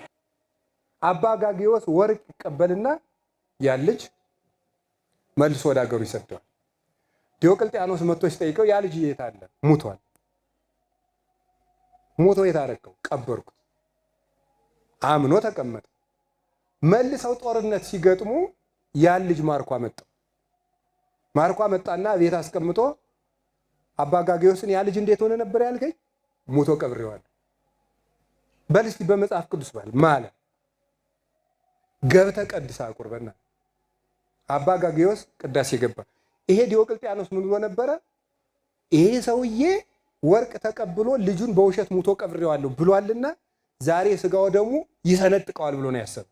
አባ አጋጌዮስ ወርቅ ይቀበልና ያ ልጅ መልሶ ወደ ሀገሩ ይሰደዋል። ዲዮቅልጥያኖስ መጥቶ ሲጠይቀው ያ ልጅ የት አለ? ሙቷል። ሞቶ የት አደረከው? ቀበርኩት። አምኖ ተቀመጠ። መልሰው ጦርነት ሲገጥሙ ያን ልጅ ማርኮ አመጣው። ማርኮ አመጣና ቤት አስቀምጦ አባ አጋጌዮስን ያ ልጅ እንዴት ሆነ ነበር ያልከኝ? ሙቶ ቀብሬዋለሁ። በል እስቲ በመጽሐፍ ቅዱስ ባል ማለ ገብተ ቀድሳ ቁርበና አባ አጋጌዮስ ቅዳሴ ገባ። ይሄ ዲዮቅልጥያኖስ ምን ብሎ ነበረ? ይሄ ሰውዬ ወርቅ ተቀብሎ ልጁን በውሸት ሙቶ ቀብሬዋለሁ ብሏልና ዛሬ ስጋው ደግሞ ይሰነጥቀዋል ብሎ ነው ያሰበው።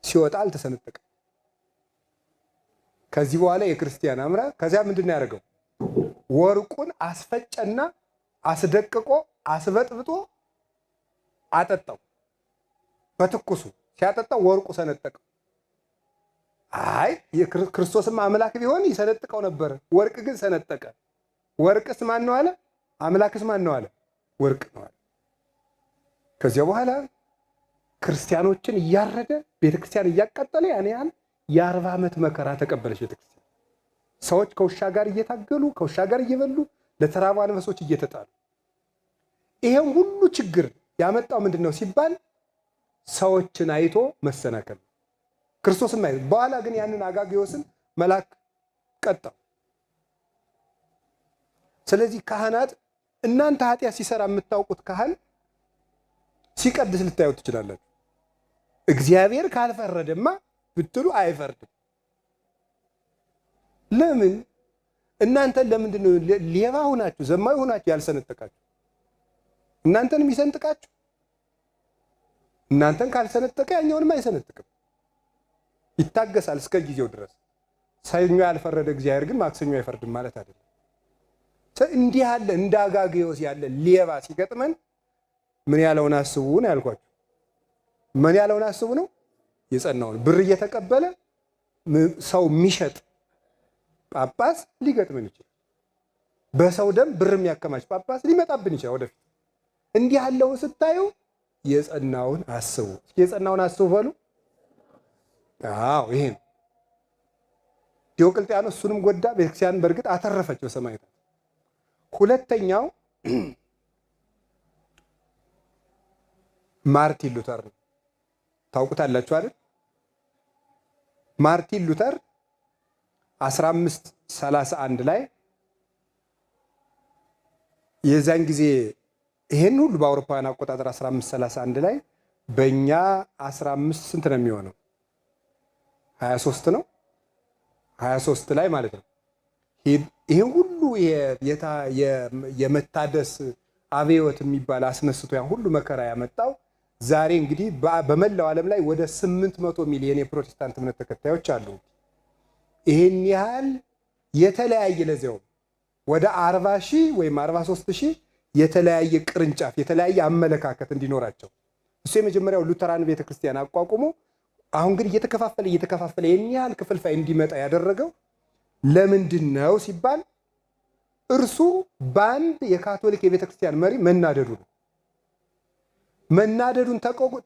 ሲወጣ አልተሰነጠቀም። ከዚህ በኋላ የክርስቲያን አምራ ከዚያ ምንድን ነው ያደረገው? ወርቁን አስፈጨና አስደቅቆ አስበጥብጦ አጠጣው። በትኩሱ ሲያጠጣው ወርቁ ሰነጠቀው። አይ የክርስቶስም አምላክ ቢሆን ይሰነጥቀው ነበር፣ ወርቅ ግን ሰነጠቀ። ወርቅስ ማን ነው አለ? አምላክስ ማን ነው አለ? ወርቅ ነው አለ። ከዚያ በኋላ ክርስቲያኖችን እያረደ ቤተክርስቲያን እያቃጠለ ያን ያህል የ40 ዓመት መከራ ተቀበለች ቤተክርስቲያን። ሰዎች ከውሻ ጋር እየታገሉ ከውሻ ጋር እየበሉ ለተራቡ አንበሶች እየተጣሉ። ይሄን ሁሉ ችግር ያመጣው ምንድነው ሲባል ሰዎችን አይቶ መሰናከል፣ ክርስቶስን ማየት። በኋላ ግን ያንን አጋጌዮስን መልአክ ቀጣው። ስለዚህ ካህናት እናንተ ኃጢአት ሲሰራ የምታውቁት ካህን ሲቀድስ ልታዩት ትችላላችሁ። እግዚአብሔር ካልፈረደማ ብትሉ አይፈርድም። ለምን? እናንተ ለምንድን ነው ሌባ ሆናችሁ ዘማዊ ሆናችሁ ያልሰነጠቃችሁ? እናንተንም ይሰንጥቃችሁ። እናንተን ካልሰነጠቀ ያኛውንም አይሰነጥቅም። ይታገሳል እስከ ጊዜው ድረስ። ሰኞ ያልፈረደ እግዚአብሔር ግን ማክሰኞ አይፈርድም ማለት አይደለም። እንዲህ ያለ እንደ አጋጌዮስ ያለ ሌባ ሲገጥመን ምን ያለውን አስቡ ነው ያልኳችሁ። ምን ያለውን አስቡ ነው? የጸናውን ብር እየተቀበለ ሰው የሚሸጥ ጳጳስ ሊገጥመን ይችላል። በሰው ደም ብር የሚያከማች ጳጳስ ሊመጣብን ይችላል ወደፊት። እንዲህ ያለውን ስታዩ የጸናውን አስቡ። የጸናውን አስቡ በሉ። አዎ ይሄ ነው። ዲዮቅልጥያኖስ እሱንም ጎዳ፣ ቤተክርስቲያን በእርግጥ አተረፈች በሰማዕታት። ሁለተኛው ማርቲን ሉተር ነው። ታውቁታላችሁ አይደል? ማርቲን ሉተር 1531 ላይ የዛን ጊዜ ይሄን ሁሉ በአውሮፓውያን አቆጣጠር 1531 ላይ በእኛ 15 ስንት ነው የሚሆነው? 23 ነው 23 ላይ ማለት ነው። ይሄን ሁሉ የመታደስ አብዮት የሚባል አስነስቶ ያን ሁሉ መከራ ያመጣው ዛሬ እንግዲህ በመላው ዓለም ላይ ወደ 800 ሚሊዮን የፕሮቴስታንት እምነት ተከታዮች አሉ። ይሄን ያህል የተለያየ ለዚያው ወደ 40 ሺህ ወይም 43 ሺህ የተለያየ ቅርንጫፍ የተለያየ አመለካከት እንዲኖራቸው እሱ የመጀመሪያው ሉተራን ቤተክርስቲያን አቋቁሞ አሁን ግን እየተከፋፈለ ይሄን ያህል ክፍልፋይ እንዲመጣ ያደረገው ለምንድን ነው ሲባል እርሱ በአንድ የካቶሊክ የቤተክርስቲያን መሪ መናደዱ ነው። መናደዱን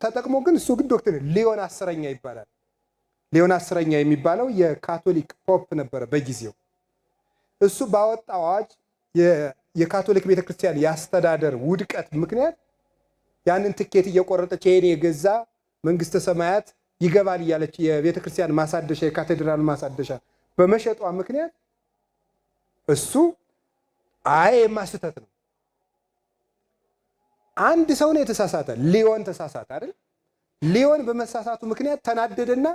ተጠቅሞ ግን እሱ ግን ዶክተር ሊዮን 10ኛ ይባላል። ሊዮን 10ኛ የሚባለው የካቶሊክ ፖፕ ነበረ በጊዜው። እሱ ባወጣው አዋጅ የካቶሊክ ቤተክርስቲያን ያስተዳደር ውድቀት ምክንያት ያንን ትኬት እየቆረጠች ይሄን የገዛ መንግስተ ሰማያት ይገባል እያለች የቤተክርስቲያን ማሳደሻ የካቴድራል ማሳደሻ በመሸጧ ምክንያት እሱ የማስተት ነው። አንድ ሰው ነው የተሳሳተ። ሊዮን ተሳሳተ አይደል? ሊዮን በመሳሳቱ ምክንያት ተናደደና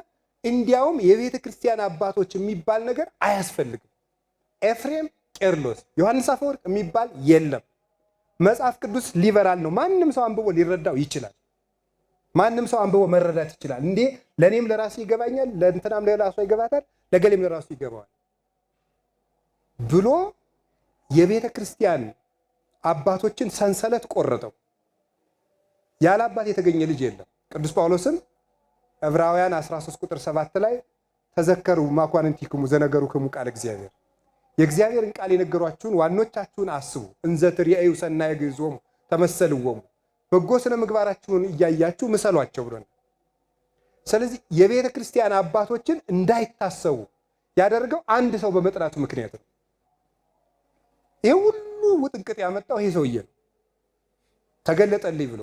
እንዲያውም የቤተ ክርስቲያን አባቶች የሚባል ነገር አያስፈልግም፣ ኤፍሬም፣ ቄርሎስ፣ ዮሐንስ አፈወርቅ የሚባል የለም፣ መጽሐፍ ቅዱስ ሊበራል ነው፣ ማንም ሰው አንብቦ ሊረዳው ይችላል፣ ማንም ሰው አንብቦ መረዳት ይችላል። እንዴ ለኔም ለራሱ ይገባኛል፣ ለእንተናም ለራሱ ይገባታል፣ ለገሌም ለራሱ ይገባዋል ብሎ የቤተ ክርስቲያን አባቶችን ሰንሰለት ቆረጠው። ያለ አባት የተገኘ ልጅ የለም። ቅዱስ ጳውሎስም ዕብራውያን 13 ቁጥር 7 ላይ ተዘከሩ ማኳንንቲክሙ ዘነገሩክሙ ቃል እግዚአብሔር፣ የእግዚአብሔርን ቃል የነገሯችሁን ዋኖቻችሁን አስቡ፣ እንዘ ትርእዩ ሰናየ ግዕዞሙ ተመሰልዎሙ፣ በጎ ስነ ምግባራችሁን እያያችሁ ምሰሏቸው ብሎናል። ስለዚህ የቤተ ክርስቲያን አባቶችን እንዳይታሰቡ ያደረገው አንድ ሰው በመጥራቱ ምክንያት ነው። ይሄ ሁሉ ውጥንቅጥ ያመጣው ይሄ ሰውዬ ነው። ተገለጠልኝ ብሎ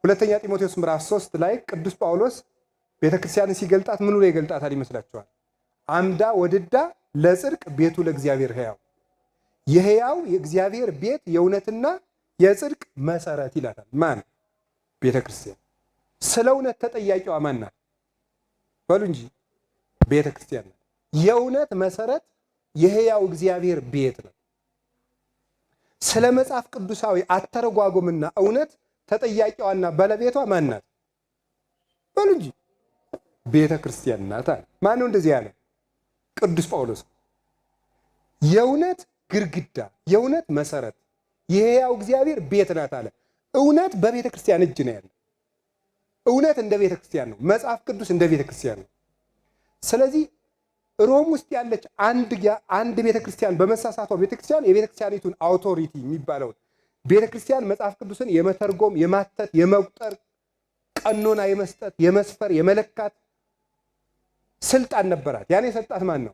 ሁለተኛ ጢሞቴዎስ ምዕራፍ 3 ላይ ቅዱስ ጳውሎስ ቤተክርስቲያንን ሲገልጣት ምን ብሎ ይገልጣታል ይመስላችኋል? አምዳ ወድዳ ለጽድቅ ቤቱ ለእግዚአብሔር ሕያው፣ የሕያው የእግዚአብሔር ቤት የእውነትና የጽድቅ መሰረት ይላታል። ማን? ቤተክርስቲያን። ስለ እውነት ተጠያቂዋ ማን ናት? በሉ እንጂ ቤተክርስቲያን ናት። የእውነት መሰረት የሕያው እግዚአብሔር ቤት ነው። ስለ መጽሐፍ ቅዱሳዊ አተረጓጎምና እውነት ተጠያቂዋና ባለቤቷ ማን ናት? በሉ እንጂ ቤተክርስቲያን ናት አለ። ማን ነው እንደዚህ ያለ? ቅዱስ ጳውሎስ። የእውነት ግድግዳ፣ የእውነት መሰረት፣ የሕያው እግዚአብሔር ቤት ናት አለ። እውነት በቤተክርስቲያን እጅ ነው ያለ። እውነት እንደ ቤተክርስቲያን ነው። መጽሐፍ ቅዱስ እንደ ቤተክርስቲያን ነው። ስለዚህ ሮም ውስጥ ያለች አንድ ቤተክርስቲያን በመሳሳቷ ቤተክርስቲያን የቤተክርስቲያኒቱን አውቶሪቲ የሚባለውን ቤተክርስቲያን መጽሐፍ ቅዱስን የመተርጎም የማተት የመቁጠር ቀኖና የመስጠት የመስፈር የመለካት ስልጣን ነበራት። ያን የሰጣት ማን ነው?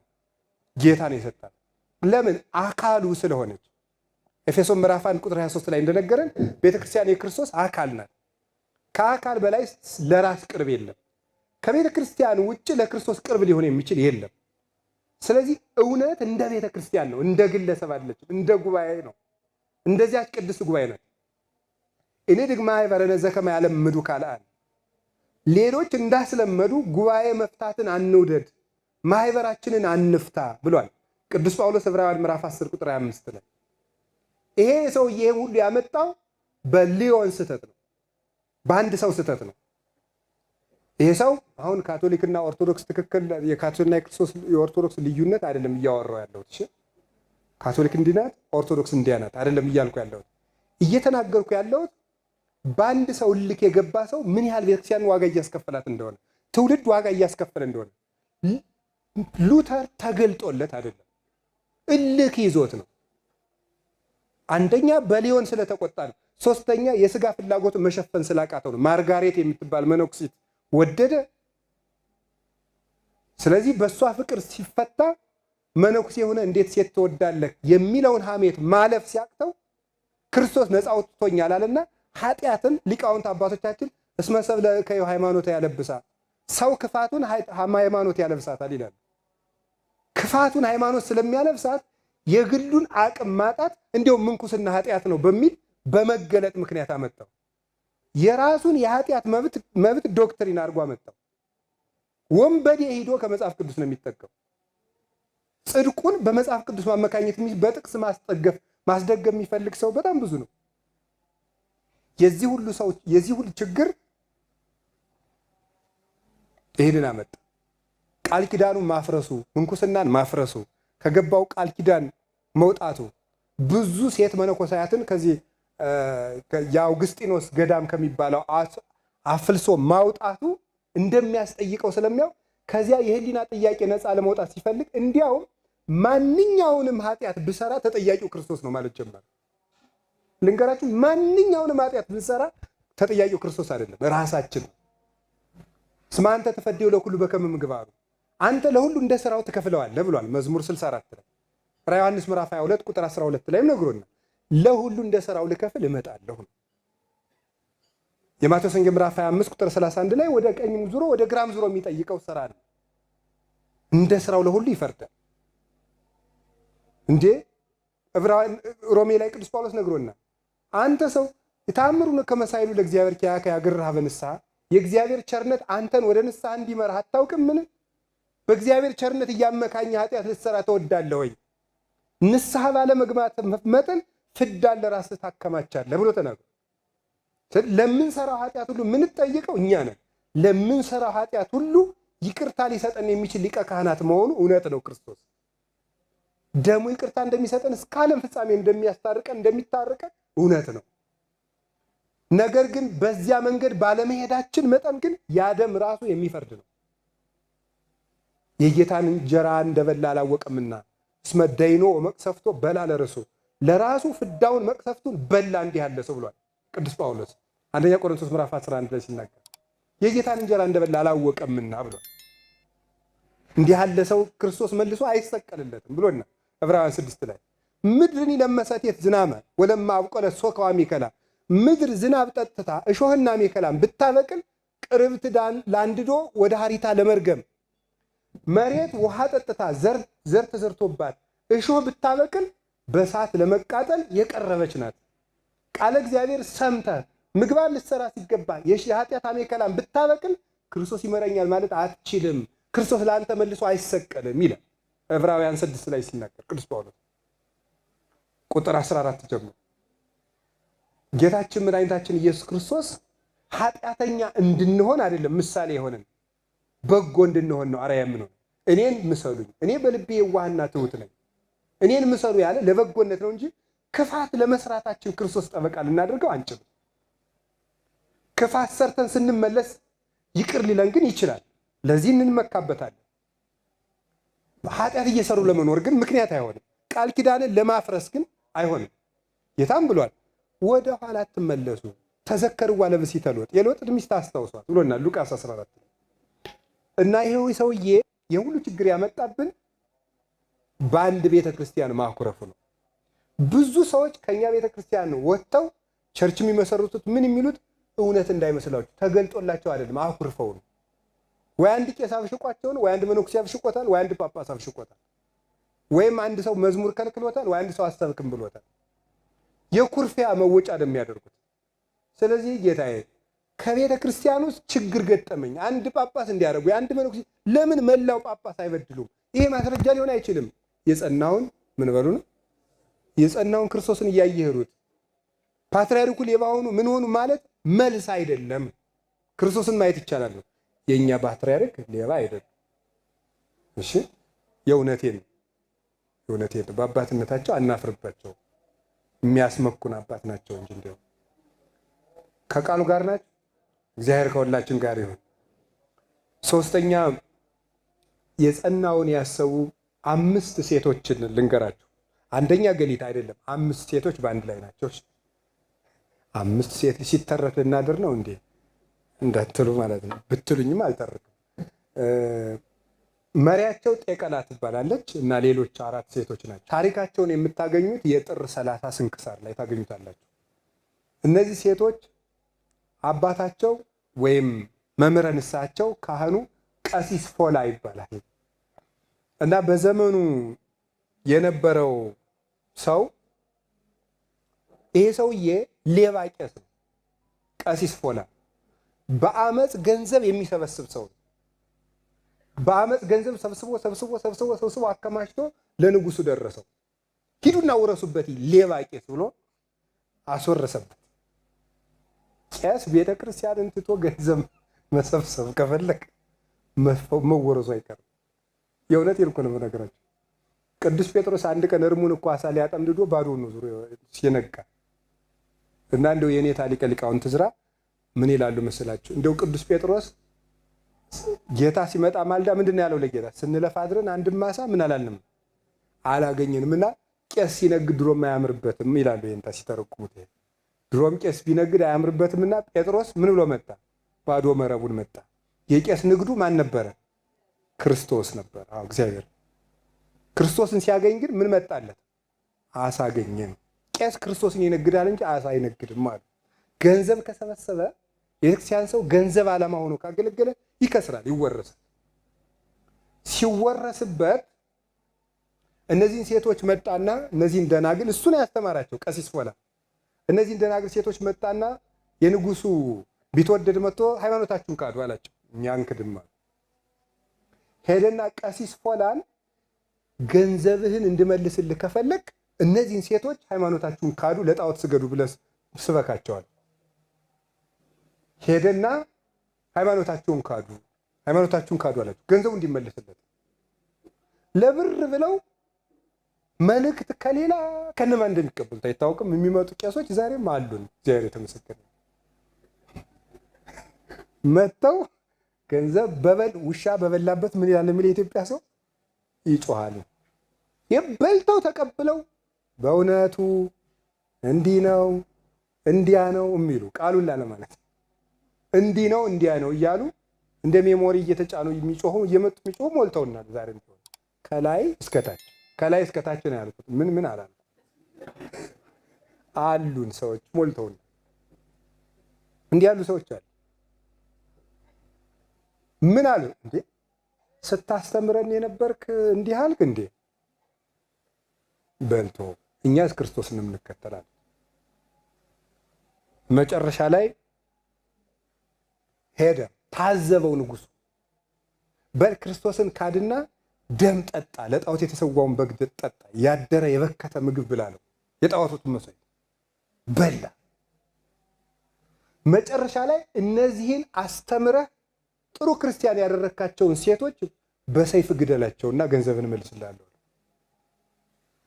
ጌታ ነው የሰጣት። ለምን? አካሉ ስለሆነች። ኤፌሶን ምዕራፍ 1 ቁጥር 23 ላይ እንደነገረን ቤተክርስቲያን የክርስቶስ አካል ናት። ከአካል በላይ ለራስ ቅርብ የለም። ከቤተ ክርስቲያን ውጭ ለክርስቶስ ቅርብ ሊሆን የሚችል የለም። ስለዚህ እውነት እንደ ቤተ ክርስቲያን ነው፣ እንደ ግለሰብ አይደለችም፣ እንደ ጉባኤ ነው። እንደዚያች ቅድስት ጉባኤ ናት። እኔ ድማ ማኅበረነ ዘከመ ያለምዱ ካልአን፣ ሌሎች እንዳስለመዱ ጉባኤ መፍታትን አንውደድ፣ ማህበራችንን አንፍታ ብሏል ቅዱስ ጳውሎስ ዕብራውያን ምዕራፍ 10 ቁጥር 25 ላይ። ይሄ ሰውዬ ሁሉ ያመጣው በሊዮን ስህተት ነው፣ በአንድ ሰው ስህተት ነው። ይሄ ሰው አሁን ካቶሊክና ኦርቶዶክስ ትክክል የካቶሊክና የክርስቶስ የኦርቶዶክስ ልዩነት አይደለም እያወራው ያለሁት። እሺ ካቶሊክ እንዲህ ናት፣ ኦርቶዶክስ እንዲያ ናት አይደለም እያልኩ ያለሁት። እየተናገርኩ ያለሁት በአንድ ሰው እልክ የገባ ሰው ምን ያህል ቤተክርስቲያን ዋጋ እያስከፈላት እንደሆነ፣ ትውልድ ዋጋ እያስከፈለ እንደሆነ። ሉተር ተገልጦለት አይደለም፣ እልክ ይዞት ነው። አንደኛ በሊዮን ስለተቆጣ ነው። ሶስተኛ የስጋ ፍላጎትን መሸፈን ስላቃተው ነው። ማርጋሬት የምትባል መነኩሲት ወደደ። ስለዚህ በእሷ ፍቅር ሲፈታ መነኩሴ የሆነ እንዴት ሴት ትወዳለህ የሚለውን ሐሜት ማለፍ ሲያቅተው ክርስቶስ ነፃ አውጥቶኛል አለና ኃጢአትን ሊቃውንት አባቶቻችን እስመ ሰብእ ለእከዩ ሃይማኖት ያለብሳ፣ ሰው ክፋቱን ሃይማኖት ያለብሳታል ይላል። ክፋቱን ሃይማኖት ስለሚያለብሳት የግሉን አቅም ማጣት እንዲያውም ምንኩስና ኃጢአት ነው በሚል በመገለጥ ምክንያት አመጣው። የራሱን የኃጢአት መብት ዶክትሪን አድርጎ አመጣው። ወንበዴ ሄዶ ከመጽሐፍ ቅዱስ ነው የሚጠቀም። ጽድቁን በመጽሐፍ ቅዱስ ማመካኘት በጥቅስ ማስደገፍ የሚፈልግ ሰው በጣም ብዙ ነው። የዚህ ሁሉ ችግር ይሄንን አመጣ። ቃል ኪዳኑን ማፍረሱ፣ ምንኩስናን ማፍረሱ፣ ከገባው ቃል ኪዳን መውጣቱ፣ ብዙ ሴት መነኮሳያትን ከዚህ የአውግስጢኖስ ገዳም ከሚባለው አፍልሶ ማውጣቱ እንደሚያስጠይቀው ስለሚያው ከዚያ የህሊና ጥያቄ ነፃ ለመውጣት ሲፈልግ እንዲያውም ማንኛውንም ኃጢአት ብሰራ ተጠያቂው ክርስቶስ ነው ማለት ጀመረ። ልንገራችሁ፣ ማንኛውንም ኃጢአት ብንሰራ ተጠያቂው ክርስቶስ አይደለም፣ ራሳችን። እስመ አንተ ተፈድዮ ለኩሉ በከመ ምግባሩ፣ አንተ ለሁሉ እንደ ስራው ትከፍለዋለህ ብሏል መዝሙር 64 ላይ። ራዕየ ዮሐንስ ምዕራፍ 22 ቁጥር 12 ላይም ነግሮናል። ለሁሉ እንደ ስራው ልከፍል እመጣለሁ። የማቴዎስ ወንጌል ምዕራፍ 25 ቁጥር 31 ላይ ወደ ቀኝም ዙሮ ወደ ግራም ዙሮ የሚጠይቀው ስራ ነው። እንደ ስራው ለሁሉ ይፈርዳል። እንዴ ሮሜ ላይ ቅዱስ ጳውሎስ ነግሮናል። አንተ ሰው የታምሩን ከመሳይሉ ለእግዚአብሔር ኪያከ ያግርሃ በንስሐ፣ የእግዚአብሔር ቸርነት አንተን ወደ ንስሐ እንዲመራ አታውቅምን? በእግዚአብሔር ቸርነት እያመካኘ ኃጢአት ልትሰራ ትወዳለህ ወይ? ንስሐ ባለመግባት መጠን ፍዳን ለራስህ ታከማቻለህ ብሎ ተናግሮ ለምንሰራው ኃጢአት ሁሉ የምንጠይቀው እኛ ነን። ለምንሰራው ኃጢአት ሁሉ ይቅርታ ሊሰጠን የሚችል ሊቀ ካህናት መሆኑ እውነት ነው። ክርስቶስ ደሙ ይቅርታ እንደሚሰጠን እስከ ዓለም ፍጻሜ እንደሚታረቀን እውነት ነው። ነገር ግን በዚያ መንገድ ባለመሄዳችን መጠን ግን ያ ደም ራሱ የሚፈርድ ነው። የጌታን እንጀራ እንደበላ አላወቀምና እስመ ደይኖ መቅሰፍቶ በላ ለርሱ፣ ለራሱ ፍዳውን መቅሰፍቱን በላ እንዲህ ያለ ሰው ብሏል ቅዱስ ጳውሎስ አንደኛ ቆሮንቶስ ምዕራፍ 11 ላይ ሲናገር የጌታን እንጀራ እንደበላ አላወቀምና ብሏል። እንዲህ ያለ ሰው ክርስቶስ መልሶ አይሰቀልለትም ብሎና ዕብራውያን 6 ላይ ምድርን ለመሰቴት ዝናመ ወለማ አብቆለ ሶከዋ ሚከላ፣ ምድር ዝናብ ጠጥታ እሾህና ሜከላም ብታበቅል ቅርብት ላንድዶ ወደ ሀሪታ ለመርገም፣ መሬት ውሃ ጠጥታ ዘር ተዘርቶባት እሾህ ብታበቅል በእሳት ለመቃጠል የቀረበች ናት። ቃለ እግዚአብሔር ሰምተ ምግባር ልትሰራ ሲገባ የኃጢአት አሜከላም ብታበቅል ክርስቶስ ይመረኛል ማለት አትችልም፣ ክርስቶስ ለአንተ መልሶ አይሰቀልም ይላል ዕብራውያን 6 ላይ ሲናገር ቅዱስ ጳውሎስ ቁጥር 14 ጀምሮ። ጌታችን መድኃኒታችን ኢየሱስ ክርስቶስ ኃጢአተኛ እንድንሆን አይደለም ምሳሌ የሆነን በጎ እንድንሆን ነው አርአያ የምንሆን። እኔን ምሰሉኝ፣ እኔ በልቤ የዋህና ትሑት ነኝ፣ እኔን ምሰሉ ያለ ለበጎነት ነው እንጂ ክፋት ለመስራታችን ክርስቶስ ጠበቃ ልናደርገው አንችልም። ክፋት ሰርተን ስንመለስ ይቅር ሊለን ግን ይችላል። ለዚህ እንመካበታለን። ኃጢአት እየሰሩ ለመኖር ግን ምክንያት አይሆንም። ቃል ኪዳንን ለማፍረስ ግን አይሆንም። ጌታም ብሏል ወደ ኋላ አትመለሱ ተዘከርዋ ለብእሲተ ሎጥ፣ የሎጥን ሚስት አስታውሷት ብሎናል ሉቃስ 14 እና ይሄው ሰውዬ የሁሉ ችግር ያመጣብን በአንድ ቤተ ክርስቲያን ማኩረፉ ነው። ብዙ ሰዎች ከኛ ቤተ ክርስቲያን ወጥተው ቸርች የሚመሰርቱት ምን የሚሉት እውነት እንዳይመስላችሁ ተገልጦላቸው አይደለም፣ አኩርፈው ነው። ወይ አንድ ቄስ አብሽቋቸው ነው፣ ወይ አንድ መነኩሴ አብሽቆታል፣ ወይ አንድ ጳጳስ አብሽቆታል፣ ወይም አንድ ሰው መዝሙር ከልክሎታል፣ ወይ አንድ ሰው አሰብክም ብሎታል። የኩርፊያ መወጫ ነው የሚያደርጉት። ስለዚህ ጌታዬ ከቤተ ክርስቲያን ውስጥ ችግር ገጠመኝ፣ አንድ ጳጳስ እንዲያደርጉ የአንድ መነኩሴ ለምን መላው ጳጳስ አይበድሉም? ይሄ ማስረጃ ሊሆን አይችልም። የጸናውን ምን በሉ ነው የጸናውን ክርስቶስን እያየህሩት ፓትርያርኩ ሌባ ሆኑ ምን ሆኑ ማለት መልስ አይደለም። ክርስቶስን ማየት ይቻላል ነው። የኛ ፓትርያርክ ሌባ አይደለም። እሺ የእውነቴን በአባትነታቸው አናፍርባቸው፣ የሚያስመኩን አባት ናቸው እንጂ እንደው ከቃሉ ጋር ናቸው። እግዚአብሔር ከሁላችን ጋር ይሁን። ሶስተኛ የጸናውን ያሰቡ 5 ሴቶችን ልንገራችሁ። አንደኛ ገሊት አይደለም፣ 5 ሴቶች በአንድ ላይ ናቸው። 5 ሴት ሲተረክ ልናድር ነው እንዴ እንዳትሉ ማለት ነው። ብትሉኝም አልተረክም። መሪያቸው ጤቀላ ትባላለች እና ሌሎች 4 ሴቶች ናቸው። ታሪካቸውን የምታገኙት የጥር 30 ስንክሳር ላይ ታገኙታላችሁ። እነዚህ ሴቶች አባታቸው ወይም መምህረ ንስሐቸው ካህኑ ቀሲስ ፎላ ይባላል እና በዘመኑ የነበረው ሰው ይሄ ሰውዬ ሌባ ቄስ ነው። ቀሲስ ፎላ በአመፅ ገንዘብ የሚሰበስብ ሰው ነው። በአመፅ ገንዘብ ሰብስቦ አከማችቶ ለንጉሱ ደረሰው። ሂዱና ውረሱበት ሌባ ቄስ ብሎ አስወረሰበት። ቄስ ቤተክርስቲያንን ትቶ ገንዘብ መሰብሰብ ከፈለክ መወረሱ አይቀርም። የእውነት ይልኩ ነው ነገራቸው። ቅዱስ ጴጥሮስ አንድ ቀን እርሙን እኮ አሳ ሊያጠምድዶ ባዶውን ነው ዙሮ ሲነጋ እና እንደው የኔታ ሊቀ ሊቃውንት ዕዝራ ምን ይላሉ መስላችሁ? እንደው ቅዱስ ጴጥሮስ ጌታ ሲመጣ ማልዳ ምንድነው ያለው ለጌታ? ስንለፋ አድረን አንድም አሳ ምን አላልንም አላገኘንምና ቄስ ሲነግድ ድሮም አያምርበትም ይላሉ። የኔታ ሲተረጉሙት ድሮም ቄስ ቢነግድ አያምርበትምና ጴጥሮስ ምን ብሎ መጣ? ባዶ መረቡን መጣ። የቄስ ንግዱ ማን ነበረ? ክርስቶስ ነበር። አዎ እግዚአብሔር ክርስቶስን ሲያገኝ ግን ምን መጣለት? አሳ አገኘ። ቄስ ክርስቶስን ይነግዳል እንጂ አሳ አይነግድም ማለት። ገንዘብ ከሰበሰበ የክርስቲያን ሰው ገንዘብ ዓላማ ሆኖ ካገለገለ ይከስራል፣ ይወረሳል። ሲወረስበት እነዚህን ሴቶች መጣና እነዚህን ደናግል እሱ ነው ያስተማራቸው ቀሲስ ፎላ። እነዚህን ደናግል ሴቶች መጣና የንጉሱ ቢትወደድ መጥቶ ሃይማኖታችሁን ካዱ አላቸው። እኛ አንክድም አሉ። ሄደና ቀሲስ ፎላን ገንዘብህን እንድመልስልህ ከፈለክ እነዚህን ሴቶች ሃይማኖታችሁን ካዱ ለጣዖት ስገዱ ብለህ ስበካቸዋል። ሄደና ሃይማኖታችሁን ካዱ አላቸው። ገንዘቡ እንዲመለስለት ለብር ብለው መልእክት ከሌላ ከነማን እንደሚቀበሉት አይታወቅም። የሚመጡ ቄሶች ዛሬም አሉን። እግዚአብሔር የተመሰገነ መተው ገንዘብ ውሻ በበላበት ምን ይላል የሚል የኢትዮጵያ ሰው ይጮሃል። የበልተው ተቀብለው በእውነቱ እንዲህ ነው እንዲያ ነው የሚሉ ቃሉን ላለማለት እንዲህ ነው እንዲያ ነው እያሉ እንደ ሜሞሪ እየተጫኑ የሚጮሁ እየመጡ የሚጮሁ ሞልተውናል። ዛሬ ከላይ እስከታች ነው ያሉት። ምን አላሉ አሉን ሰዎች ሞልተውናል። እንዲህ ያሉ ሰዎች አሉ። ምን አሉ እንዴ? ስታስተምረን የነበርክ እንዲህ አልክ እንዴ? በልቶ እኛስ ክርስቶስን እንከተላለን። መጨረሻ ላይ ሄደ። ታዘበው ንጉሱ። በል ክርስቶስን ካድና ደም ጠጣ፣ ለጣዖት የተሰዋውን በግ ጠጣ፣ ያደረ የበከተ ምግብ ብላለው። የጣዖቱን መስዋዕት በላ። መጨረሻ ላይ እነዚህን አስተምረህ ጥሩ ክርስቲያን ያደረካቸውን ሴቶች በሰይፍ ግደላቸውና ገንዘብን መልስልሃለሁ።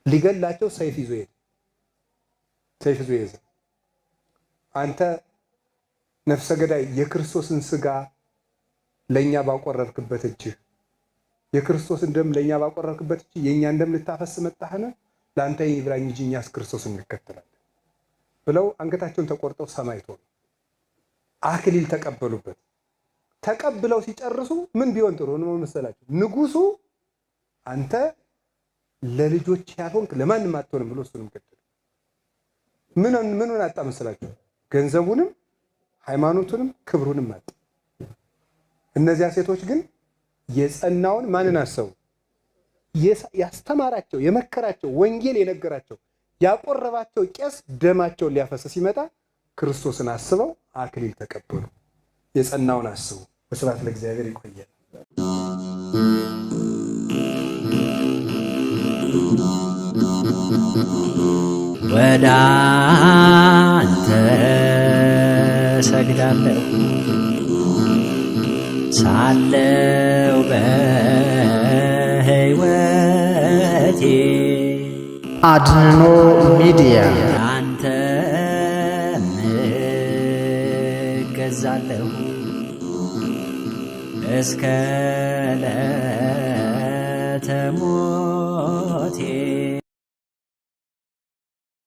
ሊገላቸው ሰይፍ ይዞ ሄደ። አንተ ነፍሰ ገዳይ የክርስቶስን ስጋ ለኛ ባቆረርክበት እጅህ የክርስቶስን ደም ለኛ ባቆረርክበት እጅህ የኛን ደም ልታፈስ መጣህነ? ለአንተ ይብላኝ እንጂ እኛስ ክርስቶስን እንከተላለን ብለው አንገታቸውን ተቆርጠው ሰማዕት ሆኑ። አክሊል ተቀበሉበት። ተቀብለው ሲጨርሱ ምን ቢሆን ጥሩ ነው መሰላችሁ? ንጉሱ አንተ ለልጆች ያልሆንክ ለማንም አትሆንም ብሎ እሱንም ገደለ። ምን አጣ መሰላችሁ? ገንዘቡንም ሃይማኖቱንም ክብሩንም አጣ። እነዚያ ሴቶች ግን የጸናውን ማንን አሰቡ? ያስተማራቸው፣ የመከራቸው፣ ወንጌል የነገራቸው፣ ያቆረባቸው ቄስ ደማቸውን ሊያፈስ ሲመጣ ክርስቶስን አስበው አክሊል ተቀበሉ። የጸናውን አስቡ። በስብሐት ለእግዚአብሔር። ይቆያል። ወደ አንተ ሰግዳለሁ ሳለው በሕይወቴ አድኖ ሚዲያ አንተ እገዛለሁ እስከ ዕለተ ሞቴ